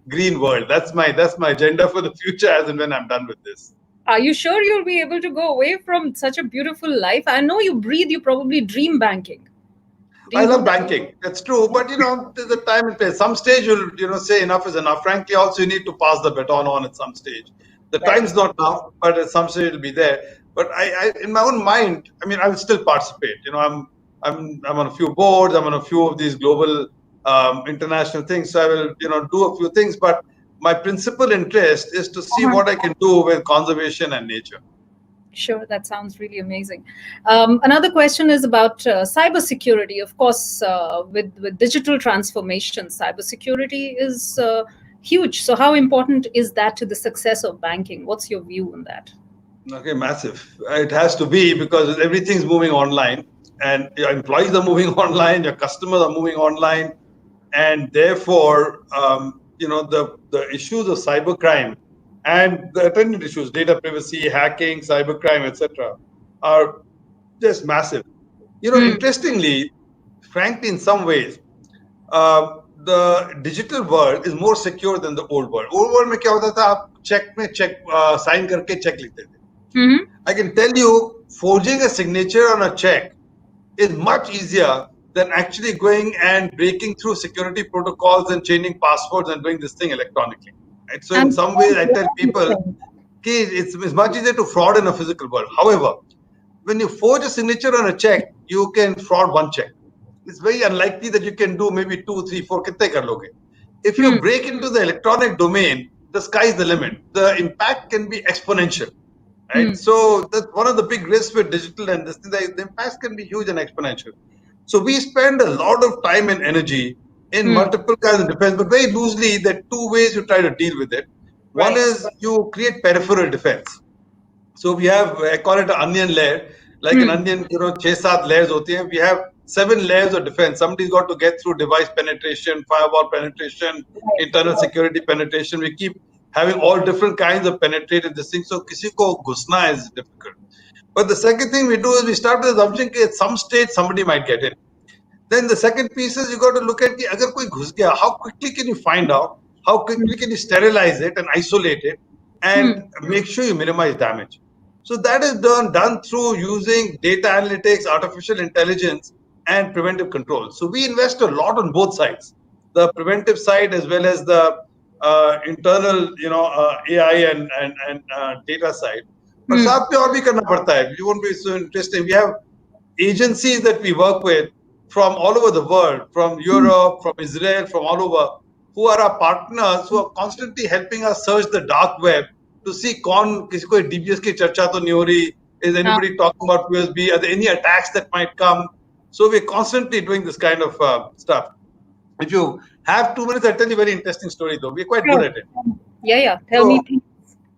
green world. That's my agenda for the future, as and when I'm done with this. Are you sure you'll be able to go away from such a beautiful life? I know you probably dream banking. I love banking. That's true. But, there's a time and place. Some stage you'll, say enough is enough. Frankly, also you need to pass the baton on at some stage. The time's not now, but at some stage it'll be there. But I in my own mind, I will still participate. I'm on a few boards. I'm on a few of these global international things. So I will, do a few things. But my principal interest is to see what I can do with conservation and nature. Sure, that sounds really amazing. Another question is about cybersecurity. Of course, with digital transformation, cybersecurity is huge. So how important is that to the success of banking? What's your view on that? Okay, massive. It has to be, because everything's moving online, and your employees are moving online, your customers are moving online, and therefore, the issues of cybercrime and the attendant issues, data privacy, hacking, cybercrime, etc., are just massive. Interestingly, frankly, in some ways, the digital world is more secure than the old world. Old world में क्या होता था, आप check में sign करके check लिखते थे. I can tell you, forging a signature on a check is much easier than actually going and breaking through security protocols and changing passwords and doing this thing electronically. Right? So in some ways, I tell people, it's much easier to fraud in a physical world. However, when you forge a signature on a check, you can fraud one check. It's very unlikely that you can do maybe 2, 3, 4. Kitne kar loge? If you break into the electronic domain, the sky is the limit. The impact can be exponential. Right? So that's one of the big risks with digital, and the impacts can be huge and exponential. So we spend a lot of time and energy in multiple kinds of defense, but very loosely, there are two ways you try to deal with it. One is you create peripheral defense. So we have, I call it an onion layer, like an onion, 6-7 layers hoti hai. We have 7 layers of defense. Somebody's got to get through device penetration, firewall penetration, internal security penetration. We keep having all different kinds of penetrated this thing. So kisi ko ghusna is difficult. But the second thing we do is we start with the assumption that at some stage somebody might get in. Then the second piece is you got to look at ki agar koi ghus gaya, how quickly can you find out? How quickly can you sterilize it and isolate it and make sure you minimize damage? So that is done through using data analytics, artificial intelligence, and preventive control. So we invest a lot on both sides, the preventive side as well as the internal, AI and data side. But साथ पे और भी करना पड़ता है. You won't be so interesting. We have agencies that we work with from all over the world, from Europe, from Israel, from all over, who are our partners, who are constantly helping us search the dark web to see किसी को DBS की चर्चा तो नहीं हो रही. Is anybody talking about USB? Are there any attacks that might come? So we're constantly doing this kind of stuff. If you have 2 minutes, I'll tell you a very interesting story, though. We're quite good at it. Yeah. Tell me, please.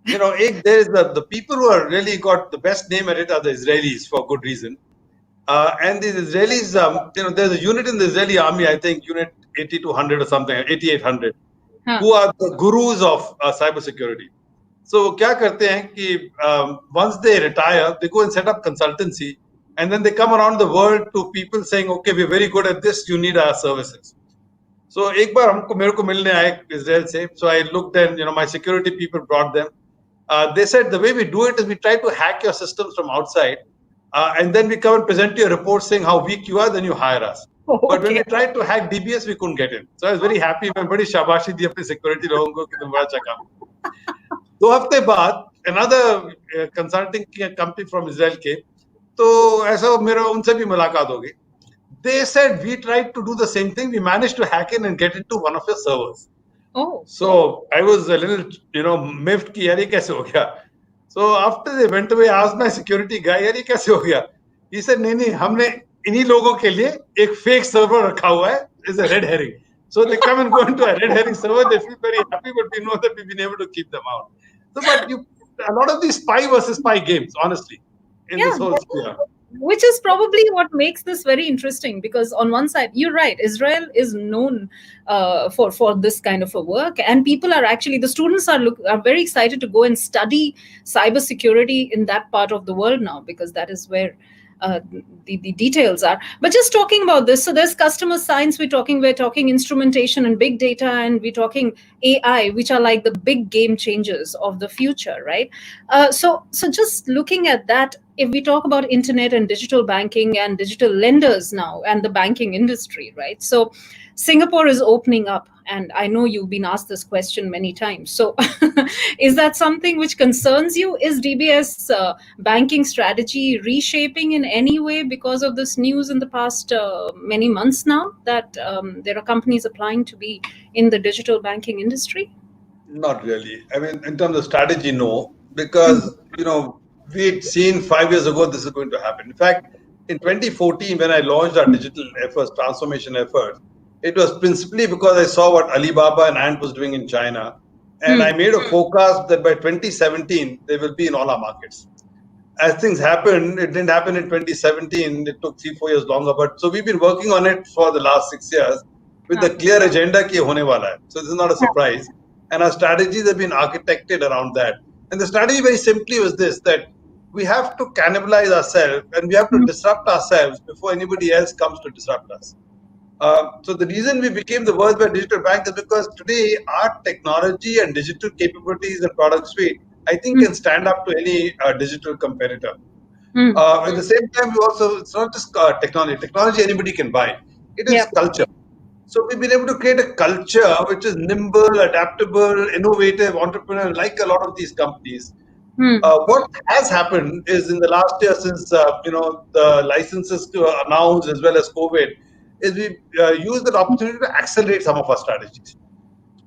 there is the people who are really got the best name at it are the Israelis for good reason. And the Israelis, there's a unit in the Israeli army, I think Unit 8200 or something, 8800, who are the gurus of cybersecurity. So, क्या करते हैं कि once they retire, they go and set up consultancy, and then they come around the world to people saying, okay, we're very good at this, you need our services. So, एक बार मेरे को मिलने आए Israel से, so I looked and my security people brought them. They said the way we do it is we try to hack your systems from outside, and then we come and present you a report saying how weak you are, then you hire us. Okay. But when we tried to hack DBS, we couldn't get in. So I was very happy. मैं बड़ी शाबाशी दी अपने security लोगों को कि तुम बड़ा अच्छा काम. 2 हफ्ते बाद another consulting company from Israel came. तो ऐसा मेरा उनसे भी मुलाकात हो गई. They said we tried to do the same thing. We managed to hack in and get into one of your servers. Oh. So I was a little, miffed कि यार ये कैसे हो गया. So after they went away, I asked my security guy, यार ये कैसे हो गया? He said नहीं हमने इन्हीं लोगों के लिए एक fake server रखा हुआ है. It's a red herring. So they come and go into a red herring server. They feel very happy, but we know that we've been able to keep them out. So, but a lot of these spy versus spy games, honestly, in this whole sphere. Which is probably what makes this very interesting, because on one side, you're right, Israel is known for this kind of a work, and people are actually, the students are very excited to go and study cybersecurity in that part of the world now, because that is where the details are. But just talking about this, so there's customer science, we're talking instrumentation and big data, and we're talking AI, which are like the big game changers of the future, right? So just looking at that, if we talk about internet and digital banking and digital lenders now and the banking industry, right? So Singapore is opening up, and I know you've been asked this question many times. So is that something which concerns you? Is DBS banking strategy reshaping in any way because of this news in the past many months now, that there are companies applying to be in the digital banking industry? Not really. I mean, in terms of strategy, no, because, we had seen 5 years ago this is going to happen. In fact, in 2014, when I launched our digital efforts, transformation efforts, it was principally because I saw what Alibaba and Ant was doing in China. And I made a forecast that by 2017, they will be in all our markets. As things happened, it didn't happen in 2017. It took 3-4 years longer. But so we've been working on it for the last 6 years with the clear agenda ki hone wala hai. So this is not a surprise. And our strategies have been architected around that. And the strategy very simply was this, that we have to cannibalize ourselves and we have to disrupt ourselves before anybody else comes to disrupt us. So the reason we became the world's best digital bank is because today our technology and digital capabilities and product suite, I think, can stand up to any digital competitor. At the same time, it's not just technology. Technology anybody can buy. It is culture. So we've been able to create a culture which is nimble, adaptable, innovative, entrepreneurial, like a lot of these companies. What has happened is in the last year, since the licenses to announce as well as COVID, is we used that opportunity to accelerate some of our strategies.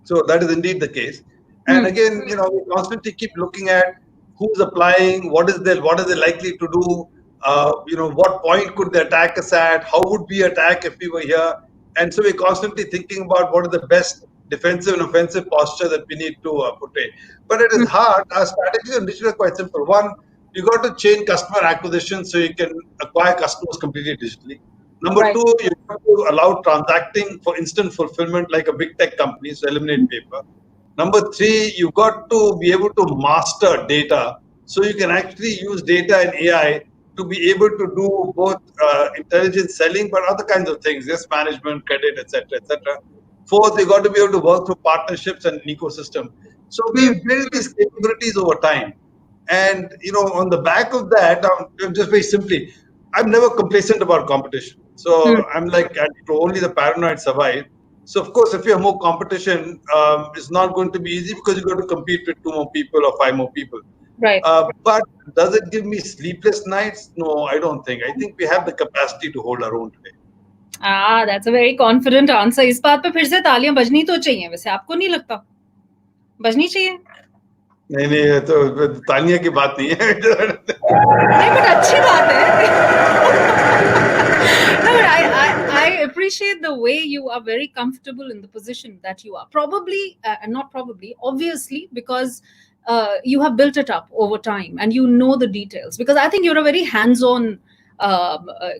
So that is indeed the case. And again, we constantly keep looking at who's applying, what is they likely to do, what point could they attack us at, how would we attack if we were here. And so we're constantly thinking about what is the best defensive and offensive posture that we need to portray. But it is hard. Our strategies on digital are quite simple. One, you got to change customer acquisition so you can acquire customers completely digitally. Number two, you have to allow transacting for instant fulfillment like a big tech company, so eliminate paper. Number three, you got to be able to master data so you can actually use data and AI to be able to do both intelligent selling, but other kinds of things, risk management, credit, etc., etc. Fourth, you got to be able to work through partnerships and an ecosystem. So we've built these capabilities over time. And, on the back of that, just very simply, I'm never complacent about competition. So I'm like, only the paranoid survive. So of course, if you have more competition, it's not going to be easy because you got to compete with 2 more people or 5 more people. Right. But does it give me sleepless nights? No, I don't think. I think we have the capacity to hold our own today. That's a very confident answer. इस बात पे फिर से तालियां बजनी तो चाहिए, वैसे आपको नहीं लगता बजनी चाहिए? नहीं तो तालियां की बात नहीं है. नहीं, but अच्छी बात है. No, but I appreciate the way you are very comfortable in the position that you are. Probably, not probably, obviously, because you have built it up over time and you know the details, because I think you're a very hands-on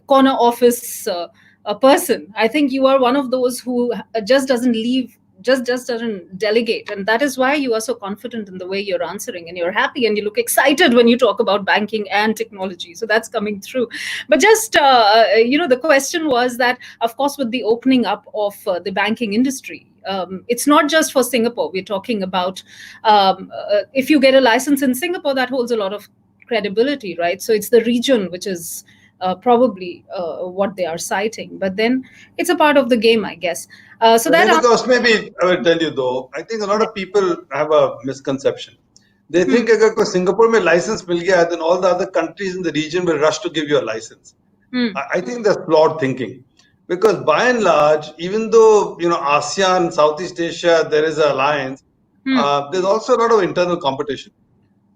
corner office a person. I think you are one of those who just doesn't leave, just doesn't delegate, and that is why you are so confident in the way you're answering, and you're happy and you look excited when you talk about banking and technology. So that's coming through. But just the question was that, of course, with the opening up of the banking industry, it's not just for Singapore. We're talking about if you get a license in Singapore, that holds a lot of credibility, right? So it's the region which is probably what they are citing. But then it's a part of the game, I guess. So that Because maybe I will tell you though, I think a lot of people have a misconception. They think if Singapore में license मिल गया, then all the other countries in the region will rush to give you a license. I think that's flawed thinking. Because by and large, even though ASEAN, Southeast Asia, there is an alliance, there's also a lot of internal competition.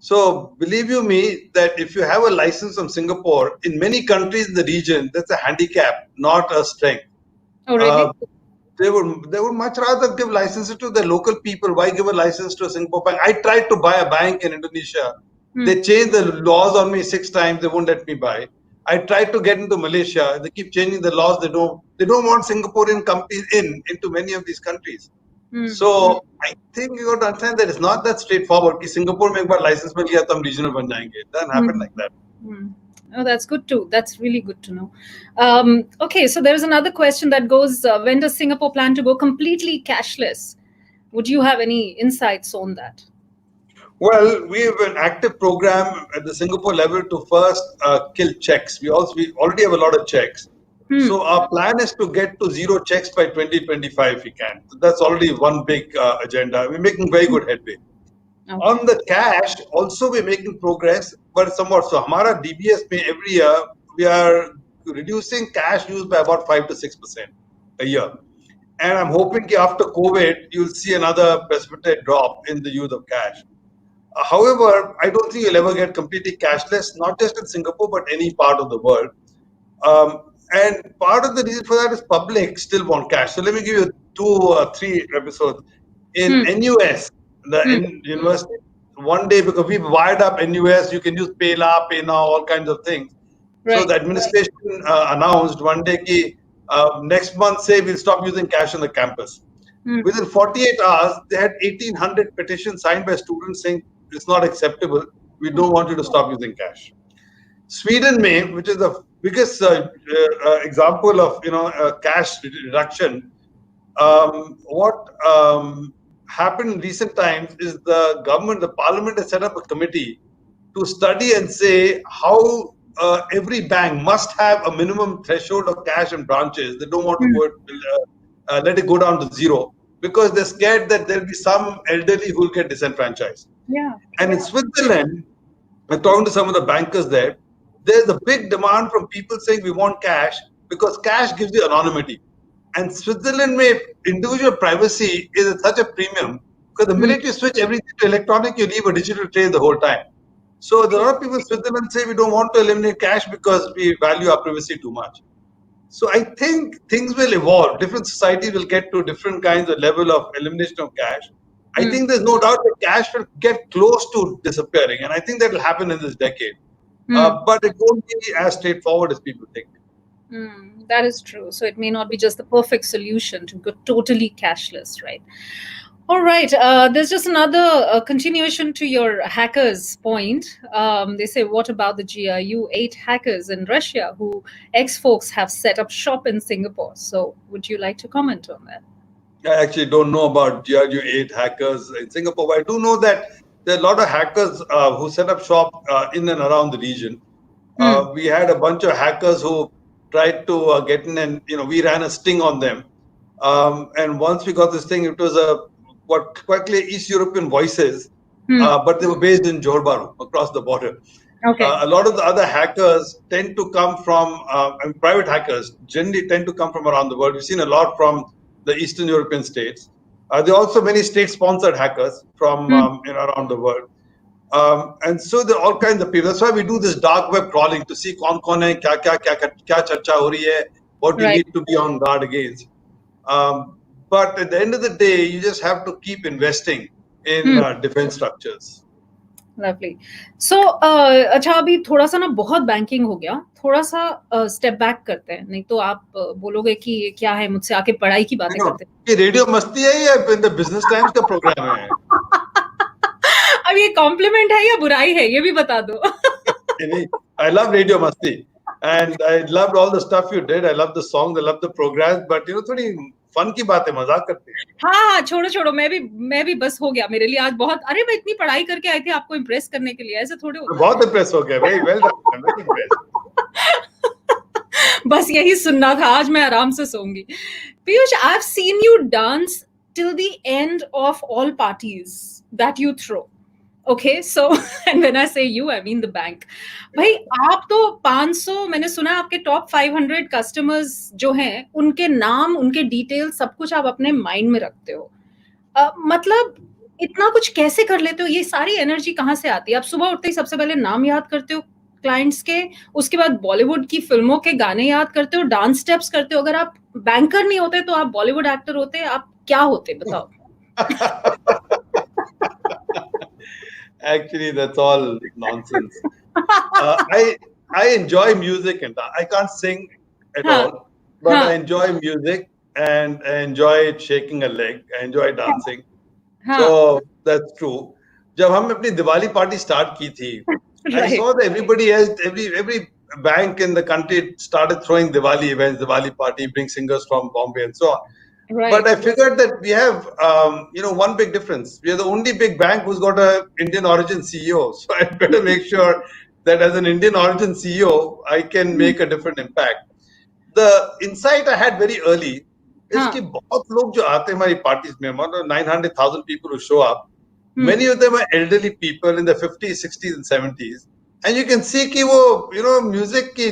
So believe you me that if you have a license from Singapore, in many countries in the region, that's a handicap, not a strength. Oh, really? They would much rather give licenses to the local people. Why give a license to a Singapore bank? I tried to buy a bank in Indonesia. They changed the laws on me 6 times. They won't let me buy. I tried to get into Malaysia. They keep changing the laws. They don't want Singaporean companies into many of these countries. So I think you got to understand that it's not that straightforward. कि Singapore में एक बार license मिल गया तो हम regional बन जाएंगे. It doesn't happen like that. Oh, that's good too. That's really good to know. Okay, so there's another question that goes: when does Singapore plan to go completely cashless? Would you have any insights on that? Well, we have an active program at the Singapore level to first kill checks. We already have a lot of checks. So our plan is to get to 0 checks by 2025 if we can. So that's already one big agenda. We're making very good headway. Okay. On the cash, also we're making progress, but somewhat. So Hamara DBS may every year, we are reducing cash use by about 5 to 6% a year. And I'm hoping that after COVID, you'll see another precipitate drop in the use of cash. However, I don't think you'll ever get completely cashless, not just in Singapore, but any part of the world. And part of the reason for that is public still want cash. So let me give you 2 or 3 episodes. In NUS, the university, one day, because we've wired up NUS, you can use PayLah, PayNow, all kinds of things. Right. So the administration announced one day ki, next month, say we'll stop using cash on the campus. Within 48 hours, they had 1,800 petitions signed by students saying it's not acceptable. We don't want you to stop using cash. Sweden, which is the biggest example of cash reduction. What happened in recent times is the government, the parliament has set up a committee to study and say how every bank must have a minimum threshold of cash in branches. They don't want to let it go down to 0 because they're scared that there'll be some elderly who will get disenfranchised. Yeah. And in Switzerland, I'm talking to some of the bankers there, there's a big demand from people saying we want cash because cash gives you anonymity. And Switzerland, individual privacy is at such a premium because the minute you switch everything to electronic, you leave a digital trail the whole time. So there are a lot of people in Switzerland say we don't want to eliminate cash because we value our privacy too much. So I think things will evolve. Different societies will get to different kinds of level of elimination of cash. I think there's no doubt that cash will get close to disappearing. And I think that will happen in this decade. But it won't be as straightforward as people think. That is true. So it may not be just the perfect solution to go totally cashless, right? All right. There's just another continuation to your hackers point. They say, what about the GRU-8 hackers in Russia who ex-folks have set up shop in Singapore? So would you like to comment on that? I actually don't know about GRU-8 hackers in Singapore, but I do know that there are a lot of hackers who set up shop in and around the region. We had a bunch of hackers who tried to get in, and we ran a sting on them. And once we got this thing, it was quite clear East European voices, but they were based in Johor Bahru, across the border. Okay. A lot of the other hackers tend to come from private hackers. Generally, tend to come from around the world. We've seen a lot from the Eastern European states. There are also many state-sponsored hackers from around the world. And so there are all kinds of people. That's why we do this dark web crawling to see kaun hai, kya charcha ho rahi hai, what you need to be on guard against. But at the end of the day, you just have to keep investing in defense structures. Lovely. So अच्छा, अभी थोड़ा सा ना बहुत banking हो गया, थोड़ा सा स्टेप बैक करते हैं, नहीं तो आप बोलोगे कि क्या है, मुझसे आके पढ़ाई की बातें करते हैं। ये रेडियो मस्ती है या बिजनेस टाइम्स का प्रोग्राम है? अब ये कॉम्प्लीमेंट है या बुराई है, ये भी बता दो। I love Radio Masti and I loved all the stuff you did. I love the songs, I love the programs, but थोड़ी फन की बातें मजाक करते हैं। हाँ हाँ, छोड़ो छोड़ो, मैं भी बस हो गया मेरे लिए आज बहुत। अरे मैं इतनी पढ़ाई करके आई थी आपको इम्प्रेस करने के लिए, ऐसे थोड़े होता है। बहुत इम्प्रेस हो गया, very well done, very impress. बस यही सुनना था, आज मैं आराम से सोऊंगी। Piyush, I have seen you dance till the end of all parties that you throw. Okay, so and when I say you, I mean the bank. भाई आप तो 500, मैंने सुना आपके टॉप 500 कस्टमर्स जो हैं, उनके नाम, उनके डिटेल, सब कुछ आप अपने माइंड में रखते हो। मतलब इतना कुछ कैसे कर लेते हो? ये सारी एनर्जी कहाँ से आती है? आप सुबह उठते ही सबसे पहले नाम याद करते हो क्लाइंट्स के, उसके बाद बॉलीवुड की फिल्मों के गाने याद करते हो, डांस स्टेप्स करते हो। अगर आप बैंकर नहीं होते तो आप बॉलीवुड एक्टर होते, आप क्या होते बताओ? Actually, that's all nonsense. I enjoy music and I can't sing at all, but I enjoy music and I enjoy shaking a leg. I enjoy dancing. So that's true. जब हम अपनी दिवाली पार्टी स्टार्ट की थी, I saw that everybody else, every bank in the country started throwing Diwali events, Diwali party, bring singers from Bombay and so on. Right. But I figured that we have, one big difference. We are the only big bank who's got an Indian origin CEO. So I better make sure that as an Indian origin CEO, I can make a different impact. The insight I had very early is कि बहुत लोग जो आते हैं हमारी parties में, 900,000 people who show up, many of them are elderly people in the 50s, 60s and 70s. And you can see कि वो, music की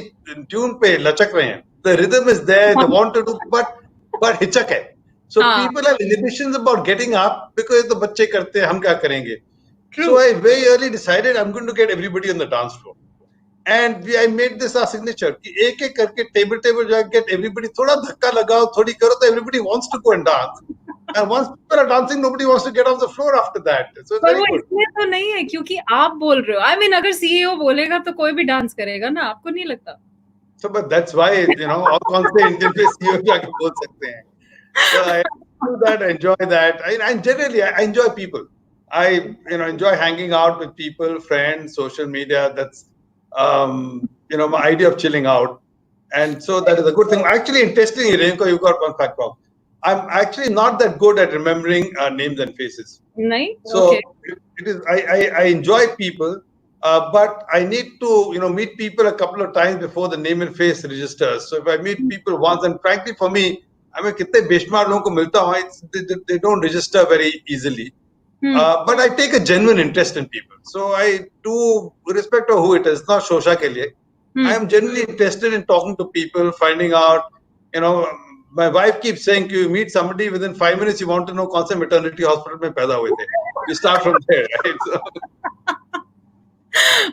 tune पे लचक रहे हैं. The rhythm is there, they want to do, but हिचक है. So people have inhibitions about getting up because the बच्चे करते हैं, हम क्या करेंगे? So I very early decided I'm going to get everybody on the dance floor. And I made this our signature कि एक एक करके table जो get everybody थोड़ा धक्का लगाओ, थोड़ी करो तो everybody wants to go and dance. And once people are dancing, nobody wants to get off the floor after that. So it's very good. इसलिए तो नहीं है क्योंकि आप बोल रहे हो। I mean, अगर सीईओ बोलेगा तो कोई भी डांस करेगा ना, आपको नहीं लगता? So but that's why all कौन से इंडियन पे सीईओ जाके बोल सकते हैं. So I do that, I enjoy that. And generally, I enjoy people. I enjoy hanging out with people, friends, social media. That's my idea of chilling out. And so that is a good thing. Actually, interestingly, Renuka, you got one fact wrong. I'm actually not that good at remembering names and faces. Nahin? So Okay. it is. I enjoy people, but I need to meet people a couple of times before the name and face registers. So if I meet people once, and frankly, for me, I mean, कितने बेशुमार लोगों को मिलता हूँ, they don't register very easily. But I take a genuine interest in people. So I do, irrespective of who it is, not Shosha के लिए. I am genuinely interested in talking to people, finding out. My wife keeps saying, you meet somebody within 5 minutes, you want to know कौन से maternity hospital में पैदा हुए थे. You start from there, right? So,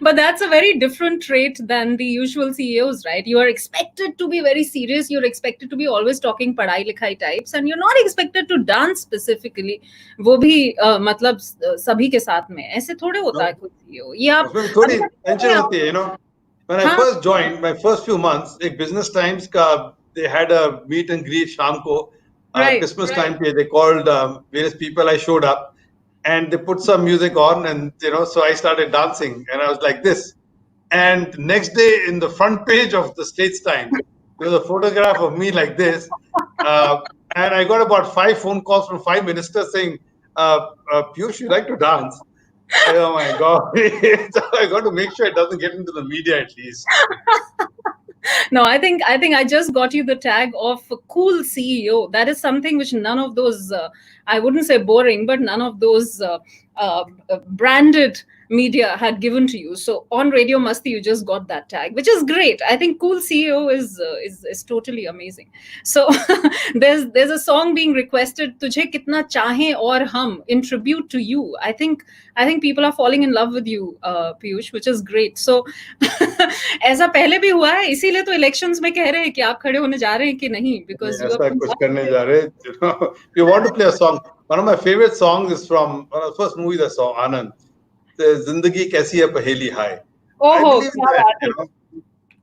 but that's a very different trait than the usual CEOs, right? You are expected to be very serious. You're expected to be always talking padhai likhai types, and you're not expected to dance specifically. वो भी मतलब सभी के साथ में ऐसे थोड़े होता है कोई CEO. ये आप थोड़ी tension होती है, When I first joined, my first few months, एक Business Times का they had a meet and greet शाम को, Christmas time पे, they called various people. I showed up. And they put some music on, and so I started dancing, and I was like this. And next day, in the front page of the States Times, there was a photograph of me like this, and I got about 5 phone calls from 5 ministers saying, "Piyush, you like to dance?" Oh my God! So I got to make sure it doesn't get into the media at least. No, I think I just got you the tag of cool CEO. That is something which none of those, I wouldn't say boring, but none of those branded media had given to you. So on Radio Masti, you just got that tag, which is great. I think cool CEO is totally amazing. So there's a song being requested, "Tujhe Kitna Chahe Aur Hum," in tribute to you. I think people are falling in love with you, Piyush, which is great. So ऐसा पहले भी हुआ है, इसीलिए तो elections में कह रहे हैं कि आप खड़े होने जा रहे हैं कि नहीं, because ऐसा कुछ करने जा रहे हैं. You want to play a song. One of my favorite songs is from one of the first movies I saw, Anand. Zindagi kaisi hai paheli hai. I Oh, believe in that.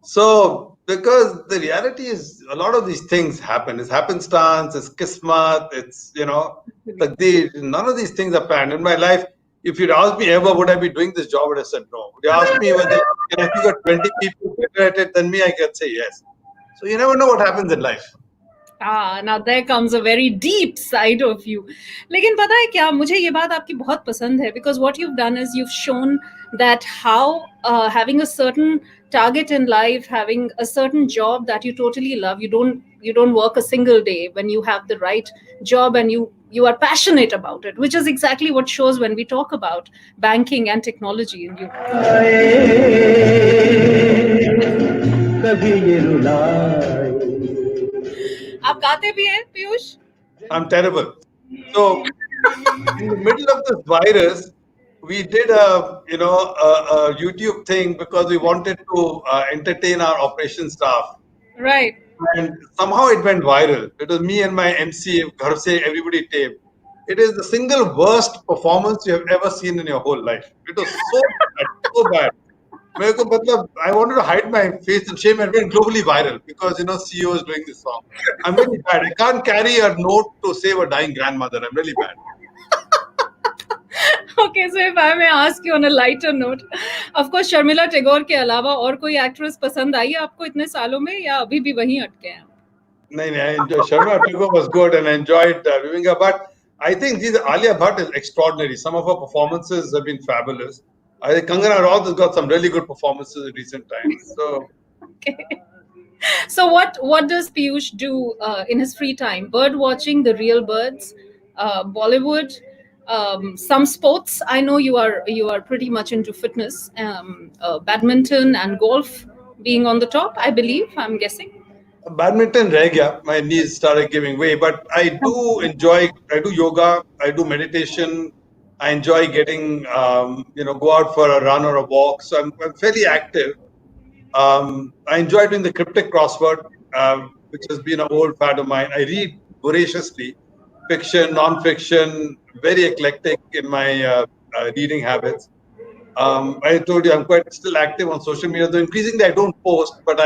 So, because the reality is a lot of these things happen. It's happenstance, it's kismat, it's, takdeer. None of these things are planned. In my life, if you'd asked me ever, would I be doing this job, I would have said no. Would you ask me whether, if you got 20 people better at it than me, I could say yes. So you never know what happens in life. now there comes a very deep side of you. लेकिन पता है क्या, मुझे ये बात आपकी बहुत पसंद है, because what you've done is you've shown that how having a certain target in life, having a certain job that you totally love, you don't work a single day when you have the right job and you are passionate about it, which is exactly what shows when we talk about banking and technology in you. आप गाते भी हैं Piyush? I'm terrible. So in the middle of this virus, we did a YouTube thing because we wanted to entertain our operation staff. Right. And somehow it went viral. It was me and my MC, Ghar Se Everybody Tape. It is the single worst performance you have ever seen in your whole life. It was so bad, so bad. I wanted to hide my face in shame and went globally viral because CEO is doing this song. I'm really bad. I can't carry a note to save a dying grandmother. I'm really bad. Okay, so if I may ask you on a lighter note, of course Sharmila Tagore के अलावा और कोई actress पसंद आई है आपको इतने सालों में, या अभी भी वहीं अटके हैं? नहीं, I enjoyed Sharmila Tagore was good and I enjoyed viewing her, but I think Alia Bhatt is extraordinary. Some of her performances have been fabulous. I think Kangana Ranaut has got some really good performances in recent times. So, okay. So what does Piyush do in his free time? Bird watching, the real birds, Bollywood, some sports. I know you are pretty much into fitness, badminton and golf being on the top, I believe. I'm guessing. Badminton reh gaya. My knees started giving way, but I do yoga, I do meditation. I enjoy getting, go out for a run or a walk. So I'm fairly active. I enjoy doing the cryptic crossword, which has been an old fad of mine. I read voraciously, fiction, non-fiction, very eclectic in my reading habits. I told you I'm quite still active on social media, though increasingly I don't post, but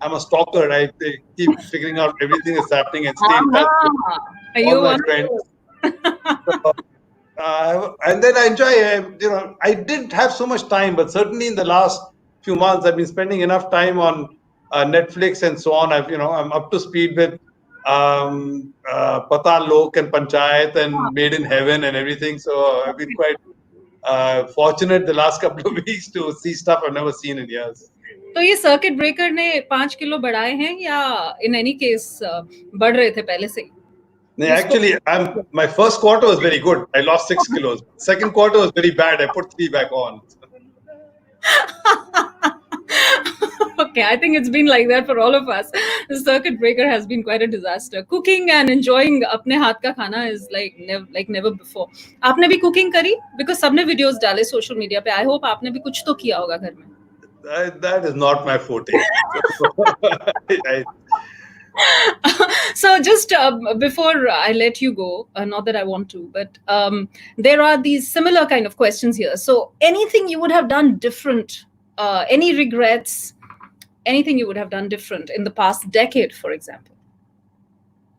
I'm a stalker. I keep figuring out everything that's happening and stay in touch with all my friends. So, and then I enjoy, I didn't have so much time, but certainly in the last few months, I've been spending enough time on Netflix and so on. I'm up to speed with Patal Lok and Panchayat and Made in Heaven and everything. So I've been quite fortunate the last couple of weeks to see stuff I've never seen in years. तो ये circuit breaker ने 5 kilo बढ़ाए हैं या in any case बढ़ रहे थे पहले से? Actually, my first quarter was very good. I lost 6 kilos. Second quarter was very bad. I put 3 back on. Okay, I think it's been like that for all of us. The circuit breaker has been quite a disaster. Cooking and enjoying अपने हाथ का खाना is like never before. आपने भी cooking करी? Because सबने videos डाले social media पे. I hope आपने भी कुछ तो किया होगा घर में. That is not my forte. So just before I let you go, not that I want to, but there are these similar kind of questions here. So anything you would have done different, any regrets, anything you would have done different in the past decade, for example?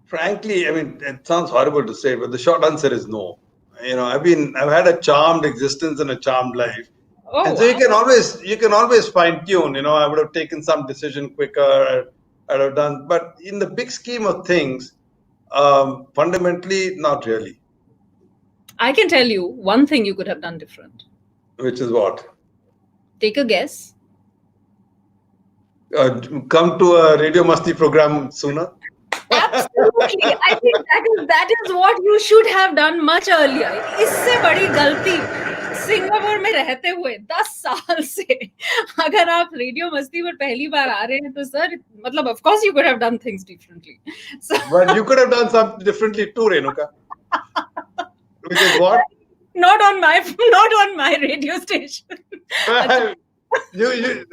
Frankly, I mean, it sounds horrible to say, but the short answer is no. I've had a charmed existence and a charmed life. Oh, and so wow. you can always fine tune. I would have taken some decision quicker. I'd have done, but in the big scheme of things, fundamentally, not really. I can tell you one thing you could have done different. Which is what? Take a guess. Come to a Radio Masti program sooner. Absolutely. I think that is what you should have done much earlier. इससे बड़ी गलती Singapore में रहते हुए 10 साल से अगर आप रेडियो मस्ती पर पहली बार आ रहे हैं तो सर मतलब of course you could have done things differently. But you could have done something differently too, Renuka. Which is what? Not on my radio station. you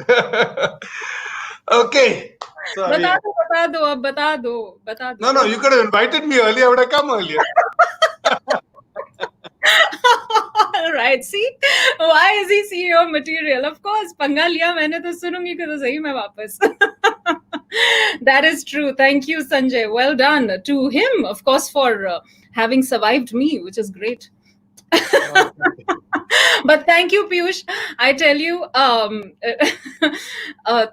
Okay. Sorry. बता दो. No, you could have invited me earlier. I would have come earlier. Right, see, why is he CEO material? Of course, पंगा लिया मैंने तो सुनूंगी कि तो सही मैं वापस. That is true. Thank you, Sanjay. Well done to him, of course, for having survived me, which is great. But thank you, Piyush. I tell you,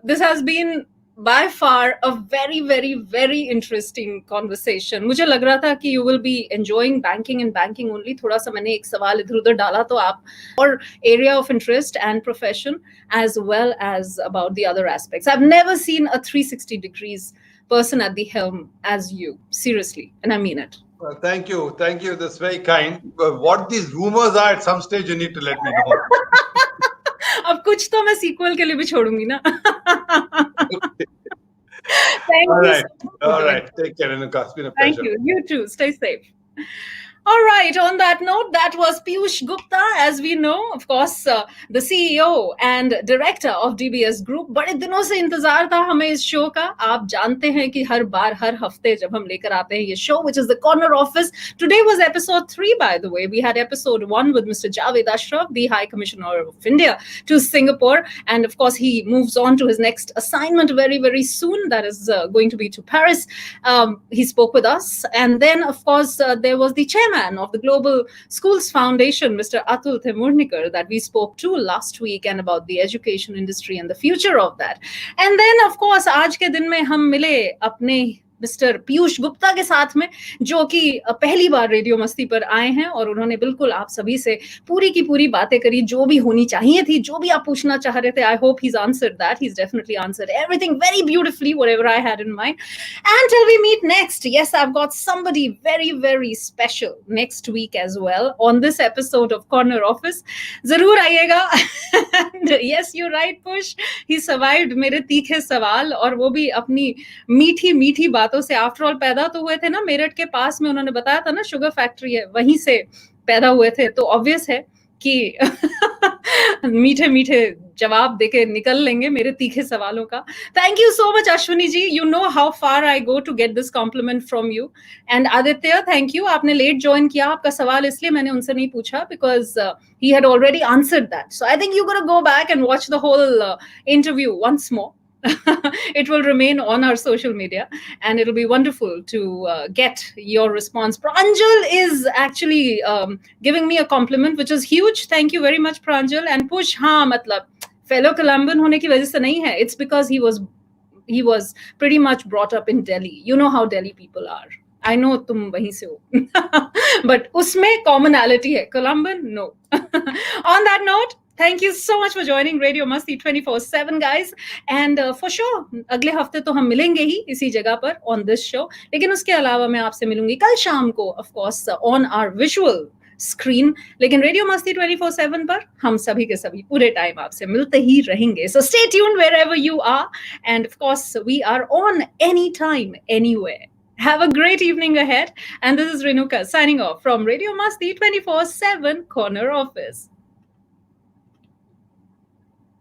this has been by far a very, very, very interesting conversation. मुझे लग रहा था कि you will be enjoying banking and banking only. थोड़ा सा मैंने एक सवाल इधर उधर डाला तो आप और area of interest and profession as well as about the other aspects. I've never seen a 360 degrees person at the helm as you. Seriously, and I mean it. Thank you. That's very kind. What these rumors are, at some stage you need to let me know. अब कुछ तो मैं sequel के लिए भी छोड़ूंगी ना. All right. Take care, Renuka. It's been a pleasure. Thank you. You too. Stay safe. All right. On that note, that was Piyush Gupta, as we know, of course, the CEO and director of DBS Group. बड़े दिनों से इंतजार था हमें इस show का. आप जानते हैं कि हर बार हर हफ्ते जब हम लेकर आते हैं ये show, which is the Corner Office. Today was episode 3, by the way. We had episode 1 with Mr. Javed Ashraf, the High Commissioner of India to Singapore, and of course he moves on to his next assignment very, very soon. That is going to be to Paris. He spoke with us, and then of course there was the chairman of the Global Schools Foundation, Mr. Atul Temurnikar, that we spoke to last week, and about the education industry and the future of that. And then, of course, आज के दिन में हम मिले अपने mister Piyush Gupta के साथ में, जो कि पहली बार रेडियो मस्ती पर आए हैं, और उन्होंने बिल्कुल आप सभी से पूरी की पूरी बातें करी जो भी होनी चाहिए थी, जो भी आप पूछना चाह रहे थे. I hope he's answered that. He's definitely answered everything very beautifully, whatever I had in mind. Until we meet next, yes, I've got somebody very, very special next week as well on this episode of Corner Office. जरूर आइएगा. And yes, you're right, Push. He survived मेरे तीखे सवाल, और वो भी अपनी मीठी मीठी बातों से. आफ्टर ऑल पैदा तो हुए थे ना मेरठ के पास में, उन्होंने बताया था ना शुगर फैक्ट्री है, वहीं से पैदा हुए थे, तो ऑब्वियस है कि मीठे मीठे जवाब देके निकल लेंगे मेरे तीखे सवालों का. Thank you so much Ashwini ji. You know how far I go to get this compliment from you. And Aditya, thank you. आपने लेट ज्वाइन किया. आपका सवाल इसलिए मैंने उनसे नहीं पूछा because he had already answered that. So I think you gonna go back and watch the whole interview once more. It will remain on our social media, and it'll be wonderful to get your response. Pranjal is actually giving me a compliment, which is huge. Thank you very much, Pranjal. And Push, हाँ, मतलब fellow Colombian होने की वजह से नहीं है. It's because he was pretty much brought up in Delhi. You know how Delhi people are. I know तुम वहीं से हो, but उसमें commonality है. Colombian, no. On that note, thank you so much for joining Radio Masti 24/7, guys. And for sure, अगले हफ्ते तो हम मिलेंगे ही इसी जगह पर on this show. लेकिन उसके अलावा मैं आपसे मिलूंगी कल शाम को, of course, on our visual screen. लेकिन रेडियो मस्ती 24/7 पर हम सभी के सभी पूरे टाइम आपसे मिलते ही रहेंगे. So stay tuned wherever you are. And of course, we are on anytime, anywhere. Have a great evening ahead. And this is Renuka signing off from Radio Masti 24/7 Corner Office.